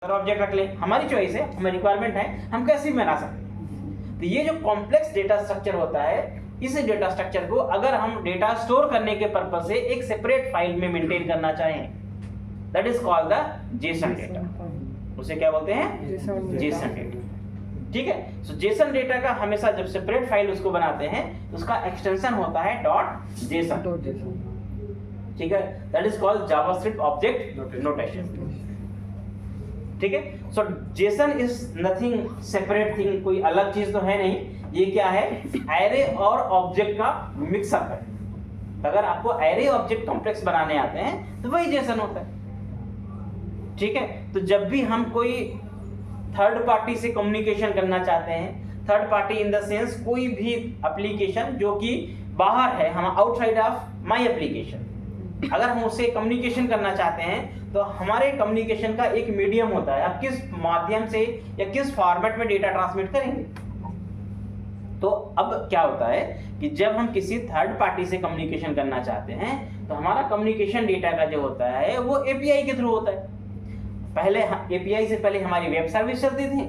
Object रख ले, हमारी चॉइस है, हमारी रिक्वायरमेंट है, हम कैसे भी बना सकते हैं। तो ये जो कॉम्प्लेक्स डेटा स्ट्रक्चर होता है, इस डेटा स्ट्रक्चर को अगर हम डेटा स्टोर करने के पर्पस से एक सेपरेट फाइल में मेंटेन करना चाहें, that is called the Jason data. उसे क्या बोलते हैं? Jason data. ठीक है। सो जेसन डेटा का हमेशा जब सेपरेट फाइल उसको बनाते हैं तो उसका एक्सटेंशन होता है डॉट जेसन। ठीक है, that is called JavaScript object notation. ठीक है। So JSON is nothing separate thing, कोई अलग चीज तो है नहीं, ये क्या है? एरे और ऑब्जेक्ट का मिक्सअप है। अगर आपको एरे ऑब्जेक्ट कॉम्प्लेक्स बनाने आते हैं तो वही जेसन होता है। ठीक है। तो जब भी हम कोई थर्ड पार्टी से कम्युनिकेशन करना चाहते हैं, third party in the sense कोई भी एप्लीकेशन जो कि बाहर है, हम आउटसाइड ऑफ माय एप्लीकेशन, अगर हम उससे कम्युनिकेशन करना चाहते हैं तो हमारे कम्युनिकेशन का एक मीडियम होता है, आप किस माध्यम से या किस फॉर्मेट में डेटा ट्रांसमिट करेंगे। तो अब क्या होता है कि जब हम किसी थर्ड पार्टी से कम्युनिकेशन करना चाहते हैं तो हमारा कम्युनिकेशन डेटा का जो होता है वो एपीआई के थ्रू होता है। पहले एपीआई से पहले हमारी वेब सर्विस चलती थी,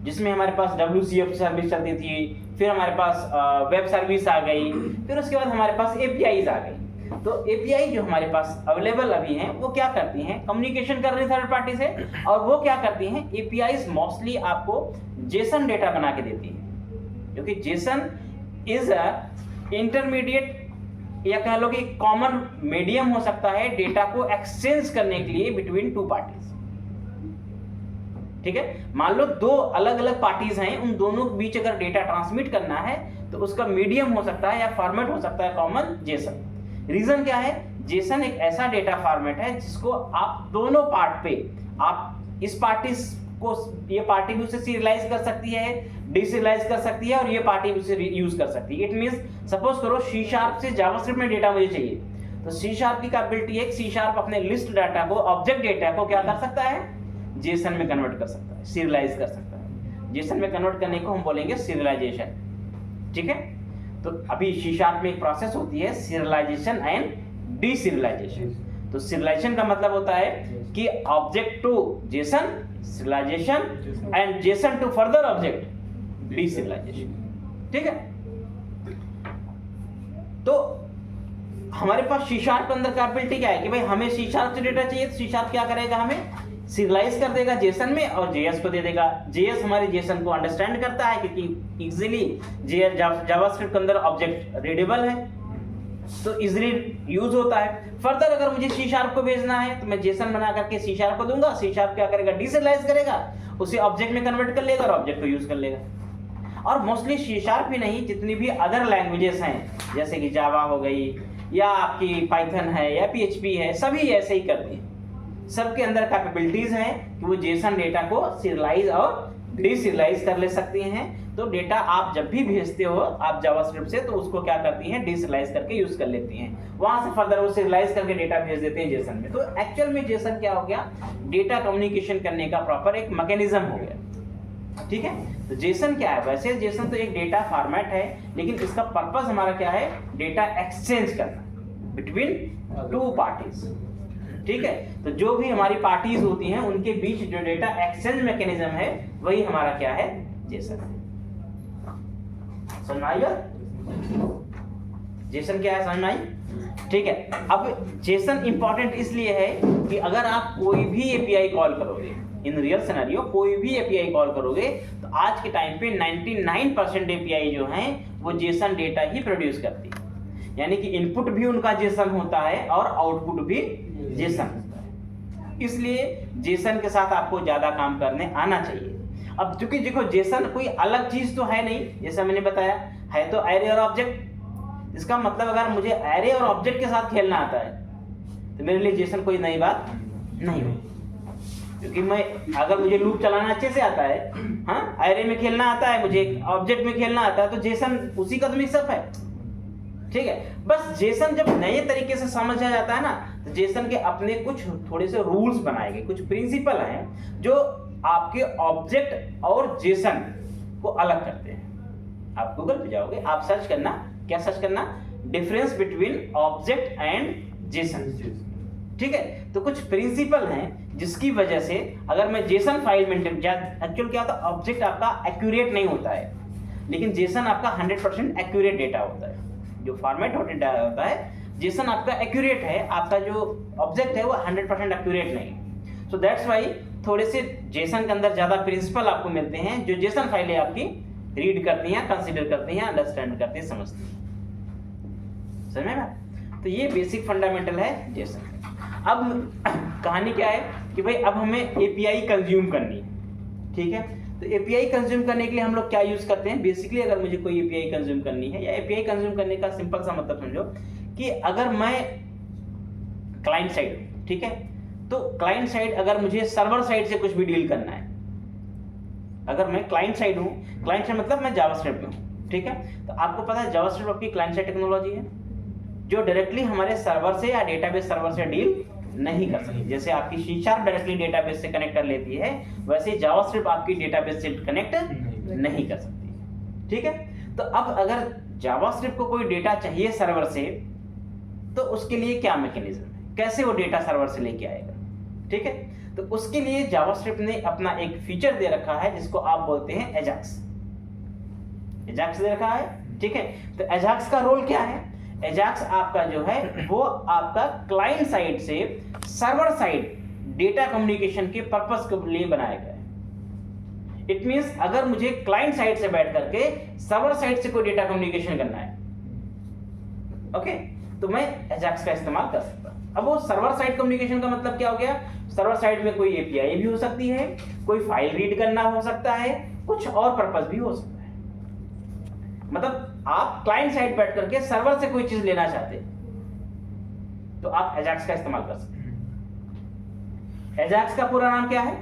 जिसमें हमारे पास WCF सर्विस चलती थी, फिर हमारे पास वेब सर्विस आ गई, फिर उसके बाद हमारे पास एपीआईज आ गई। तो एपीआई जो हमारे पास अवेलेबल अभी हैं वो क्या करती हैं? कम्युनिकेशन कर रही है थर्ड पार्टी से, और वो क्या करती हैं? एपीआईज मोस्टली आपको जेसन डेटा बना के देती हैं, क्योंकि जेसन इज अ इंटरमीडिएट या कह लो कि कॉमन मीडियम हो सकता है डेटा को एक्सचेंज करने के लिए बिटवीन टू पार्टीज। ठीक है। मान लो दो अलग अलग पार्टीज हैं, उन दोनों के बीच अगर डेटा ट्रांसमिट करना है तो उसका मीडियम हो सकता है या फॉर्मेट हो सकता है कॉमन जेसन। रीजन क्या है? जेसन एक ऐसा डेटा फॉर्मेट है जिसको आप दोनों पार्ट पे, आप इस पार्टी को, ये पार्टी भी उसे सीरियलाइज कर सकती है, डीसीरियलाइज कर सकती है, और ये पार्टी भी उसे यूज कर सकती है। इट मींस सपोज करो C# से जावास्क्रिप्ट में डेटा मुझे चाहिए, तो C# की कैपेबिलिटी है, C# अपने लिस्ट डाटा को, ऑब्जेक्ट डेटा को क्या कर सकता है? जेसन में कन्वर्ट कर सकता है, सीरियलाइज कर सकता है। जेसन में कन्वर्ट करने को हम बोलेंगे सीरियलाइजेशन। ठीक है। तो अभी C# में एक प्रोसेस होती है सीरियलाइजेशन एंड डीसीरियलाइजेशन। तो सीरियलाइजेशन का मतलब होता है कि object to JSON serialization and JSON to further object deserialization. ठीक है। तो हमारे पास C# के अंदर कैपेबिलिटी क्या है कि भाई हमें C# से डेटा चाहिए, तो C# क्या करेगा? हमें सीरियलाइज कर देगा जेसन में और JS को दे देगा। JS हमारे जेसन को अंडरस्टैंड करता है क्योंकि इजीली जावास्क्रिप्ट के अंदर ऑब्जेक्ट रीडेबल है, तो इजीली यूज होता है। फर्दर अगर मुझे C# को भेजना है तो मैं जेसन बना करके C# को दूंगा, C# क्या करेगा? डीसीरियलाइज करेगा, उसे ऑब्जेक्ट में कन्वर्ट कर लेगा और ऑब्जेक्ट को यूज कर लेगा। और मोस्टली C# ही नहीं, जितनी भी अदर लैंग्वेजेस हैं जैसे कि जावा हो गई या आपकी पाइथन है या PHP है, सभी ऐसे ही करती हैं। सबके अंदर कैपेबिलिटीज हैं कि वो जेसन डेटा को सीरियलाइज और डीसीरियलाइज कर ले सकती हैं। तो डेटा आप जब भी भेजते हो आप जावास्क्रिप्ट से, तो उसको क्या करती हैं? डीसीरियलाइज करके यूज कर लेती हैं, वहां से फर्दर वो सीरियलाइज करके डेटा भेज देते हैं जेसन में। तो एक्चुअल में जेसन क्या हो गया? डेटा कम्युनिकेशन करने का प्रॉपर एक मैकेनिज्म हो गया। ठीक है। तो जेसन क्या है? वैसे जेसन तो एक डेटा फॉर्मेट है, लेकिन इसका पर्पस हमारा क्या है? डेटा एक्सचेंज करना बिटवीन टू पार्टीज। ठीक है। तो जो भी हमारी पार्टीज होती हैं उनके बीच जो डेटा एक्सचेंज मैकेनिज्म है वही हमारा क्या है? जेसन है। समझ में आई बात? जेसन क्या है? समझ में आई? ठीक है। अब जेसन इंपॉर्टेंट इसलिए है कि अगर आप कोई भी एपीआई कॉल करोगे, इन रियल सिनेरियो कोई भी एपीआई कॉल करोगे, तो आज के टाइम पे 99% एपीआई जो हैं वो जेसन डेटा ही प्रोड्यूस करती है। यानी कि इनपुट भी उनका जेसन होता है और आउटपुट भी जेसन होता है। इसलिए जेसन के साथ आपको ज्यादा काम करने आना चाहिए। अब चूंकि देखो जेसन कोई अलग चीज तो है नहीं, जैसा मैंने बताया है तो एरे और ऑब्जेक्ट। इसका मतलब अगर मुझे एरे और ऑब्जेक्ट के साथ खेलना आता है तो मेरे लिए जेसन कोई नई बात नहीं हुई, क्योंकि मैं अगर मुझे लूप चलाना अच्छे से आता है, हाँ, एरे में खेलना आता है, मुझे ऑब्जेक्ट में खेलना आता है, तो जेसन उसी का तो मिक्सअप है। ठीक है। बस जेसन जब नए तरीके से समझा जाता है ना, तो जेसन के अपने कुछ थोड़े से रूल्स बनाए गए, कुछ प्रिंसिपल हैं जो आपके ऑब्जेक्ट और जेसन को अलग करते हैं। आप गूगल पे जाओगे, आप सर्च करना, क्या सर्च करना? Difference between object and Jason. ठीक है। तो कुछ प्रिंसिपल हैं जिसकी वजह से अगर मैं जेसन फाइल मेंटेन, एक्चुअल क्या होता है, ऑब्जेक्ट आपका एक्यूरेट नहीं होता है, लेकिन जेसन आपका 100% एक्यूरेट डेटा होता है। जो फॉर्मेट होता है जेसन आपका एक्यूरेट है, आपका जो ऑब्जेक्ट है वो 100% एक्यूरेट नहीं। सो दैट्स वाई थोड़े से जेसन के अंदर ज़्यादा प्रिंसिपल आपको मिलते हैं जो जेसन फाइलें आपकी रीड करती हैं, कंसीडर करती हैं, अंडरस्टैंड करती हैं, समझती हैं। समझ में बात? तो ये बेसिक फंडामेंटल है जेसन। अब कहानी क्या है कि भाई अब हमें एपीआई कंज्यूम करनी है, ठीक है। तो एपीआई कंज्यूम करने के लिए हम लोग क्या यूज करते हैं, बेसिकली अगर मुझे कोई एपीआई कंज्यूम करनी है, या एपीआई कंज्यूम करने का सिंपल सा मतलब समझो कि अगर मैं क्लाइंट साइड हूं, ठीक है, तो क्लाइंट साइड अगर मुझे सर्वर साइड से कुछ भी डील करना है, अगर मैं क्लाइंट साइड हूं, क्लाइंट साइड मतलब मैं जावास्क्रिप्ट में हूं, ठीक है। तो आपको पता है जावास्क्रिप्ट आपकी क्लाइंट साइड टेक्नोलॉजी है जो डायरेक्टली हमारे सर्वर से या डेटाबेस सर्वर से डील नहीं कर सकती। जैसे आपकी C# डायरेक्टली डेटाबेस से कनेक्ट कर लेती है, वैसे जावास्क्रिप्ट आपकी डेटाबेस से कनेक्ट नहीं कर सकती, ठीक है। तो अब अगर जावास्क्रिप्ट को कोई डेटा चाहिए सर्वर से, तो उसके लिए क्या मैकेनिज्म है, कैसे वो डेटा सर्वर से लेके आएगा, ठीक है। तो उसके लिए जावास्क्रिप्ट ने अपना एक फीचर दे रखा है जिसको आप बोलते हैं एजाक्स। एजाक्स दे रखा है, ठीक है। तो एजाक्स का रोल क्या है, एजाक्स आपका जो है वो आपका क्लाइंट साइड से सर्वर साइड डेटा कम्युनिकेशन के पर्पस के लिए बनाया गया है। इट मींस अगर मुझे क्लाइंट साइड से बैठ करके सर्वर साइड से कोई डेटा कम्युनिकेशन करना है, ओके, तो मैं एजाक्स का इस्तेमाल कर सकता हूं। अब वो सर्वर साइड कम्युनिकेशन का मतलब क्या हो गया, सर्वर साइड में कोई एपीआई भी हो सकती है, कोई फाइल रीड करना हो सकता है, कुछ और पर्पस भी हो सकता है। मतलब आप क्लाइंट साइड बैठ करके सर्वर से कोई चीज लेना चाहते हैं तो आप एजाक्स का इस्तेमाल कर सकते हैं। एजाक्स का पूरा नाम क्या है,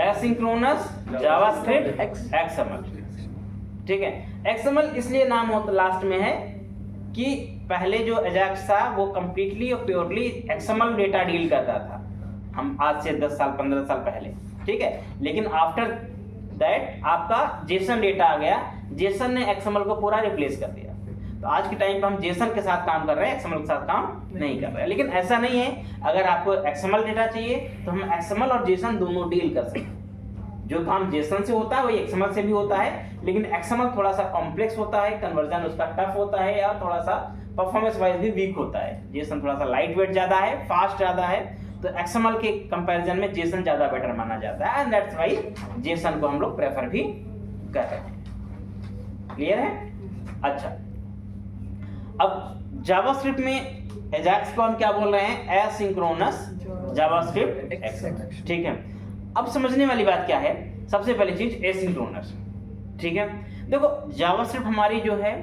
एसिंक्रोनस जावास्क्रिप्ट एक्सएमएल, ठीक है। एक्सएमएल इसलिए नाम होता लास्ट में है कि पहले जो एजाक्स था वो कंप्लीटली और प्योरली एक्सएमएल डेटा डील करता था, हम आज से 10 साल 15 साल पहले, ठीक है। लेकिन आफ्टर दैट आपका जेसन डेटा आ गया, जेसन ने एक्सएमएल को पूरा रिप्लेस कर दिया। तो आज के टाइम पे हम जेसन के साथ काम कर रहे हैं, एक्सएमएल के साथ काम नहीं कर रहे हैं। लेकिन ऐसा नहीं है, अगर आपको एक्सएमएल डेटा चाहिए तो हम एक्सएमएल और जेसन दोनों डील कर सकते हैं। जो काम जेसन से होता है वही एक्सएमएल से भी होता है, लेकिन एक्सएमएल थोड़ा सा कॉम्प्लेक्स होता है, कन्वर्जन उसका टफ होता है और थोड़ा सा परफॉर्मेंस वाइज भी वीक होता है। जेसन थोड़ा सा लाइट वेट ज्यादा है, फास्ट ज्यादा है, तो एक्सएमएल के कंपैरिजन में जेसन ज्यादा बेटर माना जाता है, एंड दैट्स व्हाई जेसन को हम लोग प्रेफर भी कर रहे हैं। क्लियर है? अच्छा, अब जावास्क्रिप्ट में एजाक्स को हम क्या बोल रहे हैं, एसिंक्रोनस जावास्क्रिप्ट एक्सएमएल, ठीक है। अब समझने वाली बात क्या है, सबसे पहली चीज एसिंक्रोनस, ठीक है। देखो जावास्क्रिप्ट हमारी जो है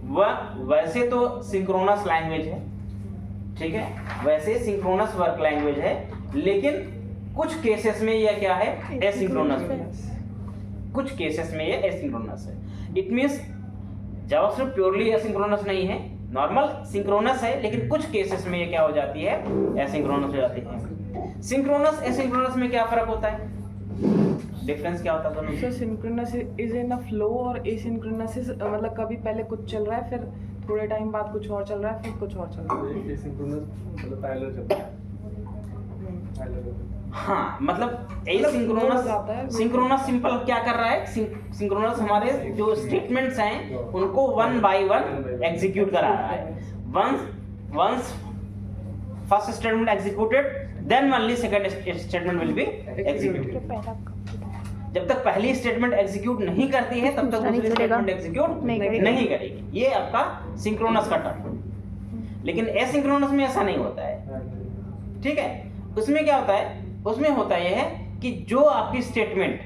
वह वैसे तो सिंक्रोनस लैंग्वेज है, ठीक है, वैसे सिंक्रोनस वर्क लैंग्वेज है, लेकिन कुछ केसेस में यह क्या है, एसिंक्रोनस है, कुछ केसेस में यह एसिंक्रोनस है। It means JavaScript purely asynchronous नहीं है, नॉर्मल सिंक्रोनस है, लेकिन कुछ केसेस में ये क्या हो जाती है, एसिंक्रोनस हो जाती है। सिंक्रोनस एसिंक्रोनस में क्या फर्क होता है, डिफरेंस क्या होता है दोनों में? Synchronous is in a flow और एसिंक्रोनस इज मतलब कभी पहले कुछ चल रहा है, फिर थोड़े टाइम बाद कुछ और चल रहा है, फिर कुछ और चल रहा है। एसिंक्रोनस मतलब पैरेलल चलता है, हाँ, मतलब एसिंक्रोनस, सिंक्रोनस सिंपल क्या कर रहा है, सिंक्रोनस हमारे जो स्टेटमेंट्स हैं उनको वन बाय वन एग्जीक्यूट करा रहा है। Once first statement executed, then only second statement will be executed. जब तक पहली स्टेटमेंट एग्जीक्यूट नहीं करती है तब तक दूसरी स्टेटमेंट एग्जीक्यूट नहीं करेगी। ये आपका सिंक्रोनस का टर्म। लेकिन एसिंक्रोनस में ऐसा नहीं होता है, ठीक है। उसमें क्या होता है, उसमें होता यह है कि जो आपकी स्टेटमेंट,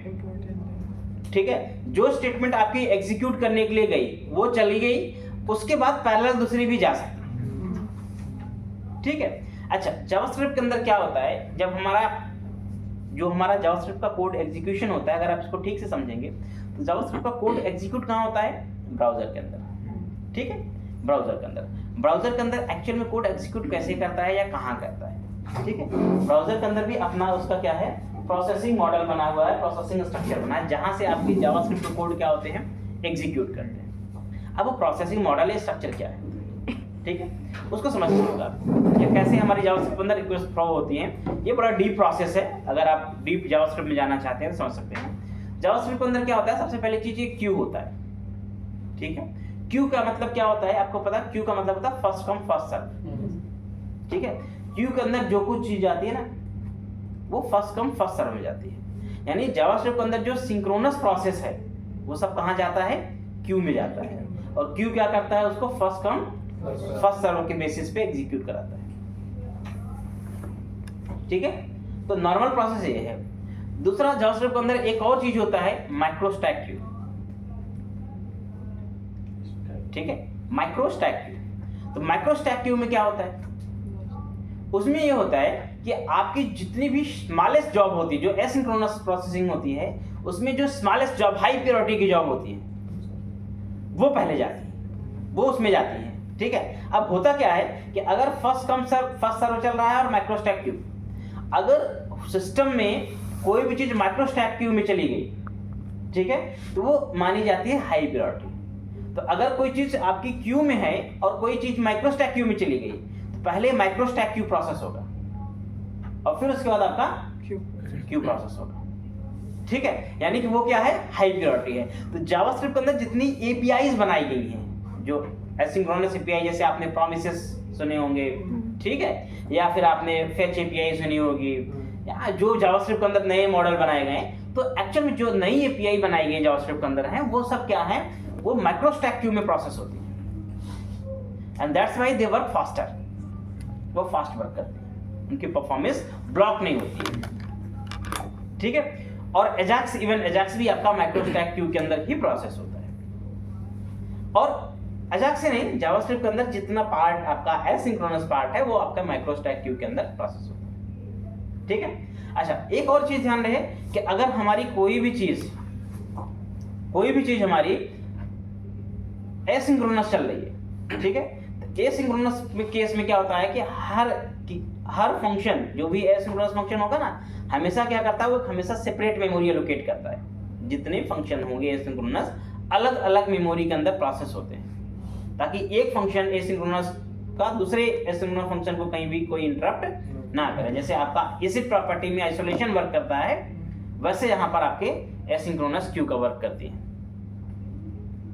ठीक है, जो स्टेटमेंट आपकी एग्जीक्यूट करने के लिए गई वो चली गई, उसके बाद पैरेलल दूसरी भी जा सकती है, ठीक है। अच्छा, जावास्क्रिप्ट के अंदर क्या होता है, जब हमारा जावास्क्रिप्ट का कोड एग्जीक्यूशन होता है, अगर आप इसको ठीक से समझेंगे तो जावास्क्रिप्ट का कोड एग्जीक्यूट कहाँ होता है, ब्राउजर के अंदर, ठीक है, ब्राउजर के अंदर एक्चुअल में कोड एग्जीक्यूट कैसे करता है या कहाँ करता है, ठीक है। ब्राउजर के अंदर भी अपना उसका क्या है, प्रोसेसिंग मॉडल बना हुआ है, प्रोसेसिंग स्ट्रक्चर बना है, जहां से आपकी जावास्क्रिप्ट कोड क्या होते हैं, एग्जीक्यूट करते हैं। अब वो प्रोसेसिंग मॉडल या स्ट्रक्चर क्या है, ठीक है, उसको समझना होगा कि कैसे हमारी जावास्क्रिप्ट के अंदर रिक्वेस्ट फ्लो होती है। ये बड़ा डीप प्रोसेस है, अगर आप डीप जावास्क्रिप्ट में जाना चाहते हैं तो समझ सकते हैं। जावास्क्रिप्ट के अंदर क्या होता है, सबसे पहली चीज ये क्यू होता है, ठीक है। क्यू का मतलब क्या होता है आपको पता है? क्यू का मतलब होता है फर्स्ट कम फर्स्ट सर्व, ठीक है। क्यू के अंदर जो कुछ चीज आती है ना वो फर्स्ट कम फर्स्ट सर्व में जाती है। यानी जावास्क्रिप्ट के अंदर जो सिंक्रोनस प्रोसेस है वो सब कहाँ जाता है? क्यू में जाता है। और क्यू क्या करता है? उसको फर्स्ट कम फर्स्ट सर्व के बेसिस पे एग्जीक्यूट कराता है, ठीक है। तो नॉर्मल प्रोसेस ये है। दूसरा, जावास्क्रिप्ट के अंदर एक और चीज होता है माइक्रो स्टैक क्यू, ठीक है, माइक्रो स्टैक क्यू। तो माइक्रो स्टैक क्यू में क्या होता है? उसमें ये होता है कि आपकी जितनी भी स्मॉलेस्ट जॉब होती है, जो एसिंक्रोनस प्रोसेसिंग होती है, उसमें जो स्मॉलेस्ट जॉब, हाई प्रायोरिटी की जॉब होती है, वो पहले जाती है, वो उसमें जाती है, ठीक है। अब होता क्या है कि अगर फर्स्ट कम फर्स्ट सर्व चल रहा है और माइक्रो स्टैक क्यू, अगर सिस्टम में कोई भी चीज माइक्रो स्टैक क्यू में चली गई, ठीक है, तो वो मानी जाती है हाई प्रायोरिटी। तो अगर कोई चीज आपकी क्यू में है और कोई चीज माइक्रो स्टैक क्यू में चली गई, तो पहले माइक्रो स्टैक क्यू प्रोसेस होगा और फिर उसके बाद आपका क्यू प्रोसेस होगा, ठीक है। यानी कि वो क्या है? हाई प्रायोरिटी है। तो जावास्क्रिप्ट के अंदर जितनी एपीआईज बनाई गई हैं, जो एसिंक्रोनस एपीआई, जैसे आपने प्रॉमिसेस सुने होंगे, ठीक है, या फिर आपने फेच एपीआई सुनी होगी, या जो जावास्क्रिप्ट के अंदर नए मॉडल बनाए गए, तो एक्चुअल में जो नई एपीआई बनाई गई जावास्क्रिप्ट के अंदर है, वो सब क्या है? वो माइक्रो स्टैक क्यू में प्रोसेस होती है। And that's why they work faster, वो फास्ट वर्क करते हैं, उनकी परफॉर्मेंस ब्लॉक नहीं होती है, ठीक है। और एजाक्स, इवन एजाक्स भी आपका माइक्रो स्टैक क्यू के अंदर ही प्रोसेस होता है। और एजाक्स से नहीं, जावास्क्रिप्ट के अंदर जितना पार्ट आपका एसिंक्रोनस पार्ट है वो आपका माइक्रो स्टैक क्यू के अंदर प्रोसेस होता है, ठीक है। अच्छा, एक और चीज ध्यान रहे कि अगर हमारी कोई भी चीज हमारी एसिंक्रोनस चल रही है, ठीक है, तो एसिंक्रोनस केस में क्या होता है कि हर फंक्शन, जो भी एसिंक्रोनस फंक्शन होगा ना, हमेशा क्या करता है? वो हमेशा सेपरेट मेमोरी एलोकेट करता है। जितने फंक्शन होंगे एसिंक्रोनस, अलग अलग मेमोरी के अंदर प्रोसेस होते हैं, ताकि एक फंक्शन एसिंक्रोनस का दूसरे एसिंक्रोनस फंक्शन को कहीं भी कोई इंटरप्ट ना करे। जैसे आपका एसिड प्रॉपर्टी में आइसोलेशन वर्क करता है, वैसे यहाँ पर आपके एसिंक्रोनस क्यू का वर्क करती है,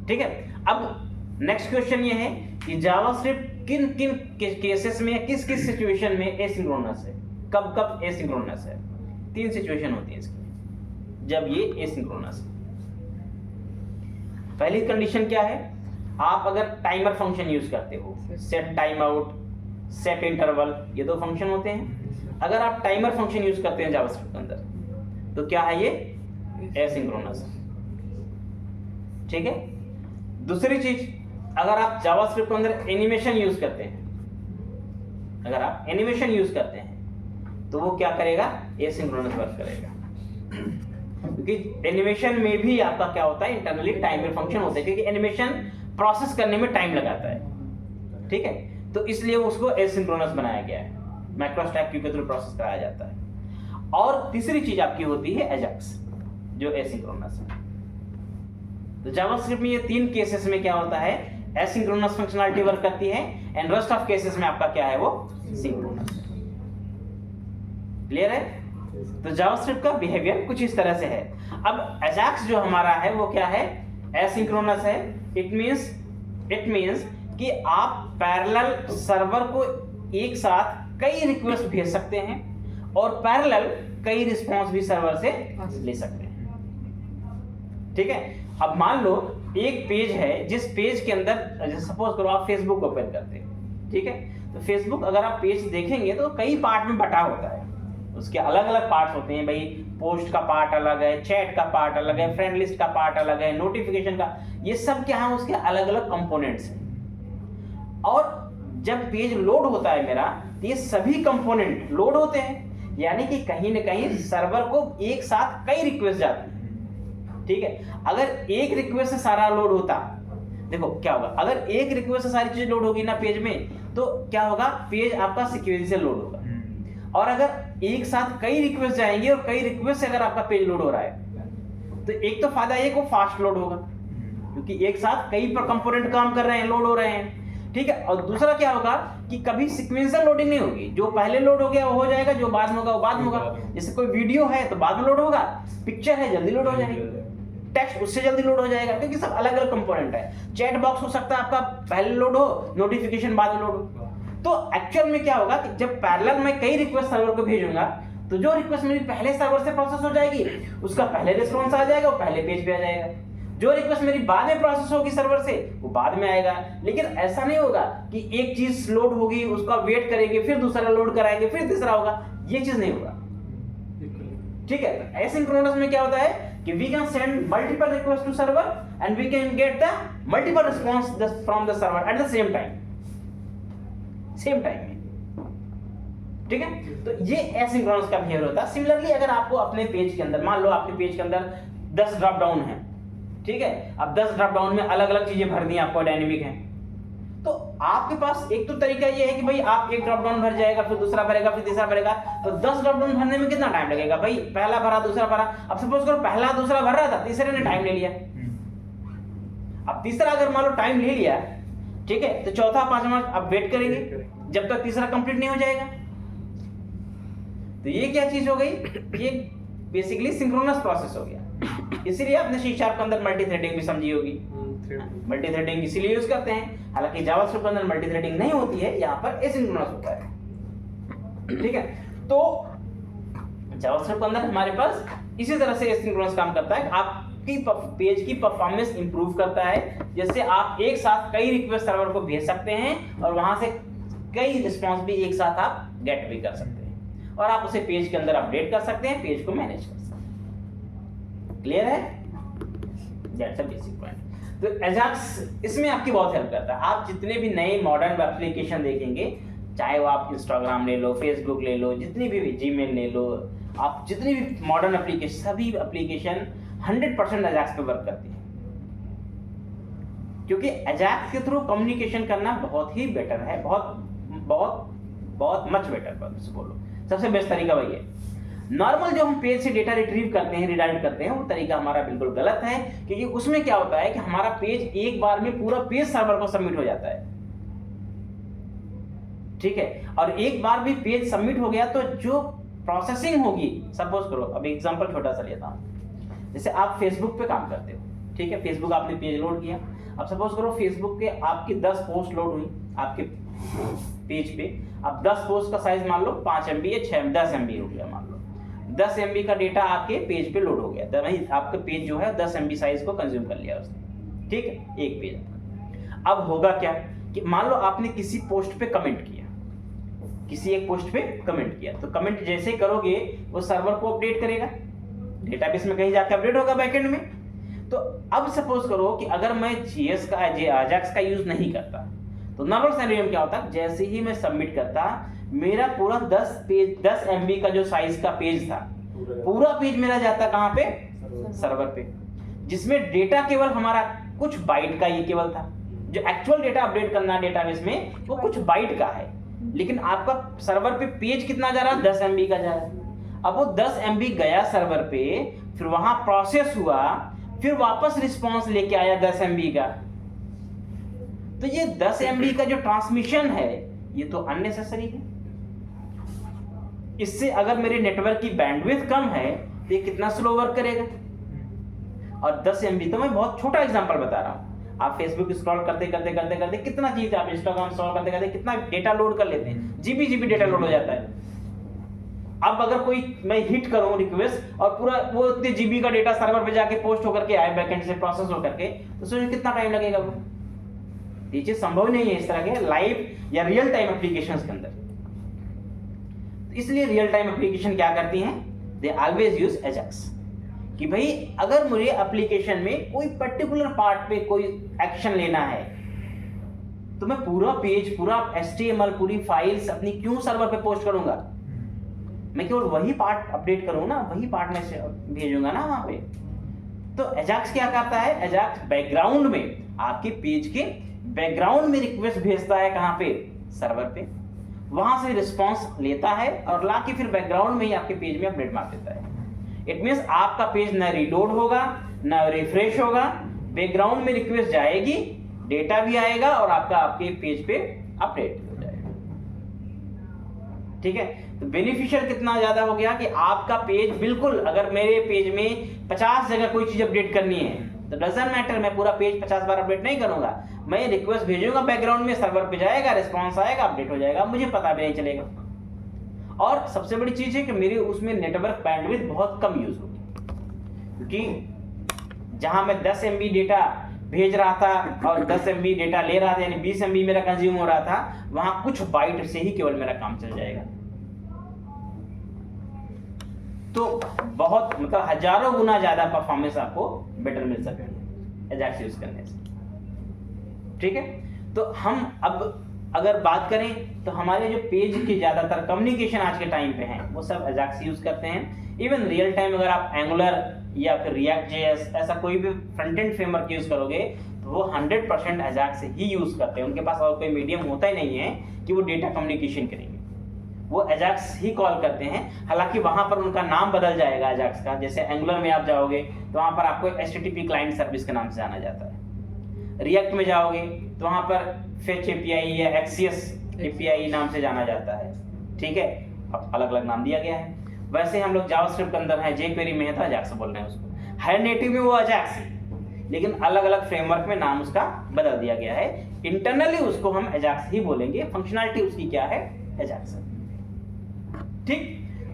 ठीक है। अब नेक्स्ट क्वेश्चन ये है कि जावास्क्रिप्ट किन किन केसेस में, किस किस सिचुएशन में एसिंक्रोनस है, कब कब एसिंक्रोनस है। 3 सिचुएशन होती है इसकी जब ये एसिंक्रोनस है। पहली कंडीशन क्या है? आप अगर टाइमर फंक्शन यूज करते हो, set time out, set interval, ये 2 फंक्शन होते हैं। अगर आप टाइमर फंक्शन यूज करते हैं जावास्क्रिप्ट के अंदर, तो क्या है? ये एसिंक्रोनस, ठीक है। दूसरी चीज, अगर आप जावास्क्रिप्ट के अंदर एनिमेशन यूज करते हैं, अगर आप एनिमेशन यूज करते हैं तो वो क्या करेगा? एसिंक्रोनस वर्क करेगा, क्योंकि एनिमेशन में भी आपका क्या होता है? इंटरनली टाइमर फंक्शन होता है, क्योंकि एनिमेशन प्रोसेस करने में टाइम लगाता है, ठीक है। तो इसलिए उसको एसिंक्रोनस बनाया गया है, माइक्रो स्टैक क्यू के थ्रू प्रोसेस कराया जाता है। और तीसरी चीज आपकी होती है एजाक्स, जो एसिंक्रोनस है। तो जावास्क्रिप्ट में ये 3 केसेस में क्या होता है? एसिंक्रोनस फंक्शनैलिटी वर्क करती है, एंड रेस्ट ऑफ केसेस में आपका क्या है? वो सिंक्रोनस। क्लियर है? तो जावास्क्रिप्ट का बिहेवियर कुछ इस तरह से है। अब एजाक्स जो हमारा है वो क्या है? एसिंक्रोनस है। इट मींस कि आप पैरेलल सर्वर को एक साथ कई रिक्वेस्ट भेज सकते हैं और पैरेलल कई रिस्पांस भी सर्वर से ले सकते हैं, ठीक है। अब मान लो एक पेज है, जिस पेज के अंदर, सपोज करो आप फेसबुक ओपन करते हैं, ठीक है। तो फेसबुक अगर आप पेज देखेंगे तो कई पार्ट में बटा होता है, उसके अलग अलग पार्ट्स होते हैं भाई। पोस्ट का पार्ट अलग है, चैट का पार्ट अलग है, फ्रेंड लिस्ट का पार्ट अलग है, नोटिफिकेशन का, ये सब क्या है? उसके अलग अलग कंपोनेंट्स हैं। और जब पेज लोड होता है मेरा, तो ये सभी कंपोनेंट लोड होते हैं, यानी कि कहीं ना कहीं सर्वर को एक साथ कई रिक्वेस्ट जाती है, ठीक है। अगर एक रिक्वेस्ट से सारा लोड होता, देखो क्या होगा, अगर एक रिक्वेस्ट से सारी चीज लोड होगी ना पेज में, तो क्या होगा? पेज आपका सिक्वेंशियल लोड होगा। और अगर एक साथ कई रिक्वेस्ट जाएंगी और कई रिक्वेस्ट से अगर आपका पेज लोड हो रहा है, तो एक तो फायदा ये को फास्ट लोड होगा, क्योंकि एक साथ कई पर कंपोनेंट काम कर रहे हैं, लोड हो रहे हैं। ठीक है। और दूसरा क्या होगा कि कभी सीक्वेंशियल लोडिंग नहीं होगी, जो पहले लोड हो गया वो हो जाएगा, जो बाद में होगा वो बाद में होगा। जैसे कोई वीडियो है तो बाद में लोड होगा, पिक्चर है जल्दी लोड हो जाएगी, टेक्स्ट उससे जल्दी लोड हो जाएगा, क्योंकि सब अलग अलग कंपोनेंट है। चैट बॉक्स हो सकता है आपका पहले लोड हो, नोटिफिकेशन बाद में लोड हो। तो एक्चुअल में क्या होगा कि जब पैरेलल में कई रिक्वेस्ट सर्वर को भेजूंगा तो जो रिक्वेस्ट मेरी पहले सर्वर से प्रोसेस हो जाएगी उसका पहले रिस्पॉन्स आ जाएगा, वो पहले पेज पे आ जाएगा। जो रिक्वेस्ट मेरी बाद में प्रोसेस होगी सर्वर से वो बाद में आएगा। लेकिन ऐसा नहीं होगा कि एक चीज लोड होगी उसका वेट करेंगे फिर दूसरा लोड कराएंगे फिर तीसरा होगा, ये चीज नहीं होगा। ठीक है। एसिंक्रोनस में क्या होता है कि we can send multiple requests to server and we can get the multiple response from the server at the same time में। ठीक है। तो ये एसिंक्रोनस का बिहेवियर होता है। सिमिलरली अगर आपको अपने पेज के अंदर, मान लो आपके पेज के अंदर 10 ड्रॉप डाउन है, ठीक है, अब 10 ड्रॉप डाउन में अलग अलग चीजें भरनी है आपको, डायनेमिक है, तो आपके पास एक तो तरीका ये है कि भाई आप एक ड्रॉप डाउन भर जाएगा, फिर दूसरा भरेगा, फिर तीसरा भरेगा, तो 10 ड्रॉप डाउन भरने में कितना टाइम लगेगा भाई? पहला भरा दूसरा भरा, अब सपोज करो पहला दूसरा भर रहा था, तीसरे ने टाइम ले लिया, अब तीसरा अगर मान लो टाइम ले लिया, ठीक है, तो चौथा पांचवा अब वेट करेंगे जब तक तीसरा कंप्लीट नहीं हो जाएगा। तो ये क्या चीज हो गई? ये बेसिकली सिंक्रोनस प्रोसेस हो गया। इसीलिए आपने सी शार्प के अंदर मल्टी थ्रेडिंग भी समझी होगी। मल्टी थ्रेडिंग इसीलिए यूज करते हैं, हालांकि जावास्क्रिप्ट के अंदर मल्टी थ्रेडिंग नहीं होती है, यहाँ पर एसिंक्रोनस होता है। ठीक है। तो जावास्क्रिप्ट के अंदर हमारे पास इसी तरह से एसिंक्रोनस काम करता है, आपकी पेज की परफॉर्मेंस इंप्रूव करता है। जैसे आप एक साथ कई रिक्वेस्ट सर्वर को भेज सकते हैं और वहां से कई रिस्पॉन्स भी एक साथ आप गेट भी कर सकते हैं, और आप उसे पेज के अंदर अपडेट कर सकते हैं, पेज को मैनेज कर सकते हैं। क्लियर है? That's a basic point. तो एजाक्स इसमें आपकी बहुत हेल्प करता है। आप जितने भी नए मॉडर्न एप्लीकेशन देखेंगे, चाहे वो आप इंस्टाग्राम ले लो, फेसबुक ले लो, जितनी भी जीमेल ले लो, आप जितनी भी मॉडर्न एप्लीकेशन, सभी एप्लीकेशन 100% एजाक्स पे वर्क करती है, क्योंकि एजाक्स के थ्रू कम्युनिकेशन करना बहुत ही बेटर है, बहुत मच बेटर बोलो, सबसे बेस्ट तरीका वही है। नॉर्मल जो हम पेज से डेटा रिट्रीव करते हैं, रिडायरेक्ट करते हैं, वो तरीका हमारा बिल्कुल गलत है, क्योंकि उसमें क्या होता है कि हमारा पेज एक बार में पूरा पेज सर्वर को सबमिट हो जाता है। ठीक है। और एक बार भी पेज सबमिट हो गया तो जो प्रोसेसिंग होगी, सपोज करो, अब एग्जांपल छोटा सा लेता हूं, जैसे आप फेसबुक पे काम करते हो, ठीक है, फेसबुक आपने पेज लोड किया, अब सपोज करो फेसबुक के आपकी 10 पोस्ट लोड हुई आपके पेज पे। अब 10 पोस्ट का साइज मान लो 5 MB या 10 MB हो गया, मान लो 10 MB का डेटा आपके पेज पे लोड हो गया, वही आपका पेज जो है 10 MB साइज को कंज्यूम कर लिया उसने, ठीक है, एक पेज। अब होगा क्या कि मान लो आपने किसी पोस्ट पे कमेंट किया, किसी एक पोस्ट पे कमेंट किया, तो कमेंट जैसे करोगे वो सर्वर को अपडेट करेगा, डेटाबेस में कहीं जाकर अपडेट होगा बैकएंड में। तो अब सपोज करो कि अगर मैं जीएस का अजाक्स का यूज नहीं करता, तो नॉर्मल सिनेरियो में क्या होता, जैसे ही मैं सबमिट करता, मेरा पूरा 10 MB का जो साइज का पेज था, पूरा पेज मेरा जाता कहां पे? सर्वर पे, जिसमें डेटा केवल हमारा कुछ बाइट का ही केवल था। जो एक्चुअल डेटा अपडेट करना डेटाबेस में वो कुछ बाइट का है, लेकिन आपका सर्वर पे पेज कितना जा रहा है? 10 MB का जा रहा है। अब वो 10 MB गया सर्वर पे, फिर वहां प्रोसेस हुआ, फिर वापस रिस्पांस लेके आया 10 MB का। तो ये 10 MB का जो ट्रांसमिशन है ये तो अननेसेसरी है। इससे अगर मेरे नेटवर्क की बैंडविड्थ कम है तो ये कितना स्लो वर्क करेगा। और 10 MB तो मैं बहुत छोटा एग्जांपल बता रहा हूं, आप फेसबुक स्क्रॉल करते करते कितना चीज, आप इंस्टाग्राम स्क्रॉल करते कितना डेटा लोड कर लेते हैं, जीबी डेटा लोड हो जाता है। अब अगर कोई मैं हिट करूं रिक्वेस्ट और पूरा वो इतने जीबी का डेटा सर्वर पे जाके पोस्ट होकर के आए, बैकएंड से प्रोसेस होकर के, तो सोचिए कितना टाइम लगेगा। वो ये चीज संभव नहीं है इस तरह के लाइव या रियल टाइम एप्लीकेशंस के अंदर। इसलिए रियल टाइम एप्लीकेशन क्या करती हैं, दे ऑलवेज यूज एजाक्स, कि भाई अगर मुझे एप्लीकेशन में कोई पर्टिकुलर पार्ट पे कोई एक्शन लेना है, तो मैं पूरा पेज, पूरा HTML, पूरी फाइल्स अपनी क्यों सर्वर पे पोस्ट करूंगा, मैं केवल वही पार्ट अपडेट करूंगा ना, वही पार्ट में भेजूंगा ना वहां पे। तो एजाक्स क्या करता है, एजाक्स बैकग्राउंड में आपके पेज के बैकग्राउंड में रिक्वेस्ट भेजता है, कहां पे? सर्वर पे। वहां से रिस्पांस लेता है और लाके फिर बैकग्राउंड में ही आपके पेज में अपडेट मार देता है। इट मींस आपका पेज ना रीलोड होगा, ना रिफ्रेश होगा, बैकग्राउंड में रिक्वेस्ट जाएगी, डेटा भी आएगा और आपका आपके पेज पे अपडेट हो जाएगा। ठीक है, तो बेनिफिशियल कितना ज्यादा हो गया कि आपका पेज बिल्कुल, अगर मेरे पेज में 50 जगह कोई चीज अपडेट करनी है तो डजंट मैटर, मैं पूरा पेज 50 बार अपडेट नहीं करूंगा, मैं रिक्वेस्ट भेजूंगा, बैकग्राउंड में सर्वर पे जाएगा, रिस्पांस आएगा, अपडेट हो जाएगा, मुझे पता भी नहीं चलेगा। और सबसे बड़ी चीज है कि मेरे उसमें नेटवर्क बैंडविड्थ बहुत कम यूज होगी, क्योंकि जहां मैं 10 MB डेटा भेज रहा था और 10 MB डेटा ले रहा था, यानी 20 MB मेरा कंज्यूम हो रहा था, वहां कुछ बाइट से ही केवल मेरा काम चल जाएगा। तो बहुत मतलब हजारों गुना ज्यादा परफॉर्मेंस आपको बेटर मिल सकती है एजाक्स यूज करने से। ठीक है, तो हम अब अगर बात करें तो हमारे जो पेज के ज्यादातर कम्युनिकेशन आज के टाइम पे हैं वो सब एजाक्स यूज करते हैं। इवन रियल टाइम अगर आप एंगुलर या फिर रिएक्ट जेएस ऐसा कोई भी फ्रंट एंड फ्रेमवर्क यूज करोगे तो वो 100% एजाक्स ही यूज करते हैं। उनके पास और कोई मीडियम होता ही नहीं है कि वो डेटा कम्युनिकेशन करेंगे, वो एजाक्स ही कॉल करते हैं। हालांकि वहां पर उनका नाम बदल जाएगा एजाक्स का, जैसे एंगुलर में आप जाओगे तो वहां पर आपको HTTP क्लाइंट सर्विस के नाम से जाना जाता है। रिएक्ट में जाओगे तो वहां पर फेच API या Axios API नाम से जाना जाता है। ठीक है, अब अलग अलग नाम दिया गया है। वैसे हम लोग जावास्क्रिप्ट के अंदर है, jQuery में है तो अजाक्स बोल रहे हैं उसको, है नेटिव में वो अजाक्स है, लेकिन अलग अलग फ्रेमवर्क में नाम उसका बदल दिया गया है। इंटरनली उसको हम अजाक्स ही बोलेंगे, फंक्शनैलिटी उसकी क्या है, अजाक्स। ठीक,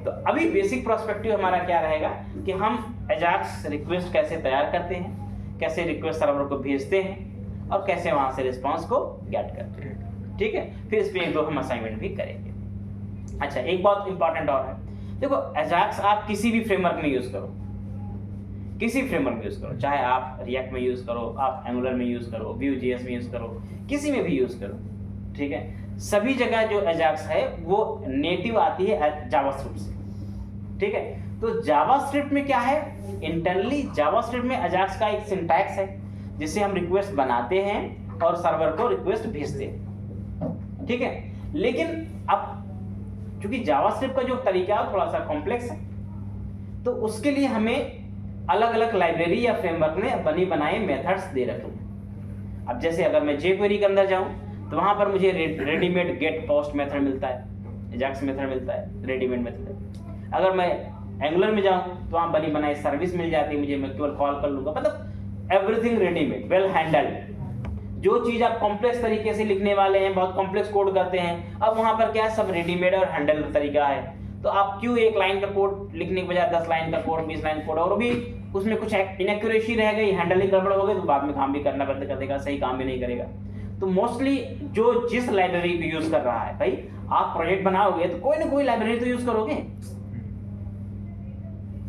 तो अभी बेसिक पर्सपेक्टिव हमारा क्या रहेगा कि हम अजाक्स रिक्वेस्ट कैसे तैयार करते हैं, कैसे रिक्वेस्ट सर्वर को भेजते हैं और कैसे वहां से रिस्पांस को गेट करते हैं। ठीक है, फिर इस पे एक दो हम असाइनमेंट भी करेंगे। अच्छा, एक बात इंपॉर्टेंट और है, देखो अजाक्स आप किसी भी फ्रेमवर्क में यूज करो, किसी फ्रेमवर्क में यूज करो, चाहे आप रिएक्ट में यूज करो, आप एंगुलर में यूज करो, Vue.js में यूज करो, किसी में भी यूज करो। ठीक है, सभी जगह जो अजाक्स है वो नेटिव आती है जावास्क्रिप्ट से। ठीक है, तो जावास्क्रिप्ट में क्या है, इंटरनली जावास्क्रिप्ट में अजाक्स का एक सिंटैक्स है जिससे हम रिक्वेस्ट बनाते हैं और सर्वर को रिक्वेस्ट भेजते हैं। ठीक है, लेकिन अब क्योंकि जावास्क्रिप्ट का जो तरीका है थोड़ा सा कॉम्प्लेक्स है, तो उसके लिए हमें अलग अलग लाइब्रेरी या फ्रेमवर्क ने बनी बनाए मेथड्स दे रखे हैं। अब जैसे अगर मैं jQuery के अंदर जाऊं तो वहां पर मुझे रेडीमेड गेट पोस्ट मेथड मिलता है, एजाक्स मेथड मिलता है, रेडीमेड मेथड। अगर मैं एंगुलर में जाऊं तो वहां बनी बनाई सर्विस मिल जाती है मुझे, मैं केवल कॉल कर लूंगा, मतलब एवरीथिंग रेडीमेड, वेल हैंडल्ड। जो चीज आप कॉम्प्लेक्स तरीके से लिखने वाले हैं, बहुत कॉम्प्लेक्स कोड करते हैं, अब वहां पर क्या है, सब रेडीमेड और हैंडल तरीका है। तो आप क्यों एक लाइन का कोड लिखने के बजाय 10 लाइन का कोड, 20 लाइन कोड, और भी उसमें कुछ इनएक्यूरेसी रह गई, हैंडलिंग गड़बड़ हो गई तो बाद में काम भी करना बंद कर देगा, सही काम भी नहीं करेगा। तो मोस्टली जो जिस लाइब्रेरी को यूज कर रहा है, भाई आप प्रोजेक्ट बनाओगे तो कोई ना कोई लाइब्रेरी तो यूज करोगे,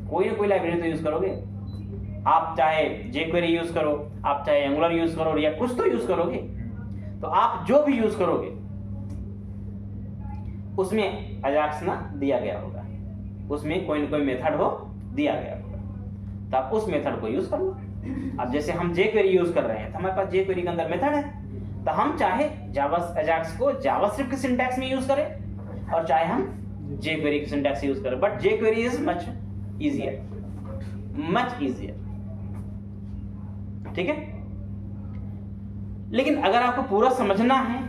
कोई ना कोई लाइब्रेरी तो यूज करोगे। आप चाहे jQuery यूज करो, आप चाहे एंगुलर यूज करो, या कुछ तो यूज करोगे। तो आप जो भी यूज करोगे उसमें अजाक्स ना दिया गया होगा, उसमें कोई ना कोई मेथड हो दिया गया होगा, तो आप उस मेथड को यूज कर लो। अब जैसे हम jQuery यूज कर रहे हैं तो हमारे पास jQuery के अंदर मेथड है, तो हम चाहे अजाक्स को जावास्क्रिप्ट के सिंटैक्स में यूज करें और चाहे हम jQuery के सिंटैक्स यूज करें, but jQuery is much easier, much easier. ठीक है, लेकिन अगर आपको पूरा समझना है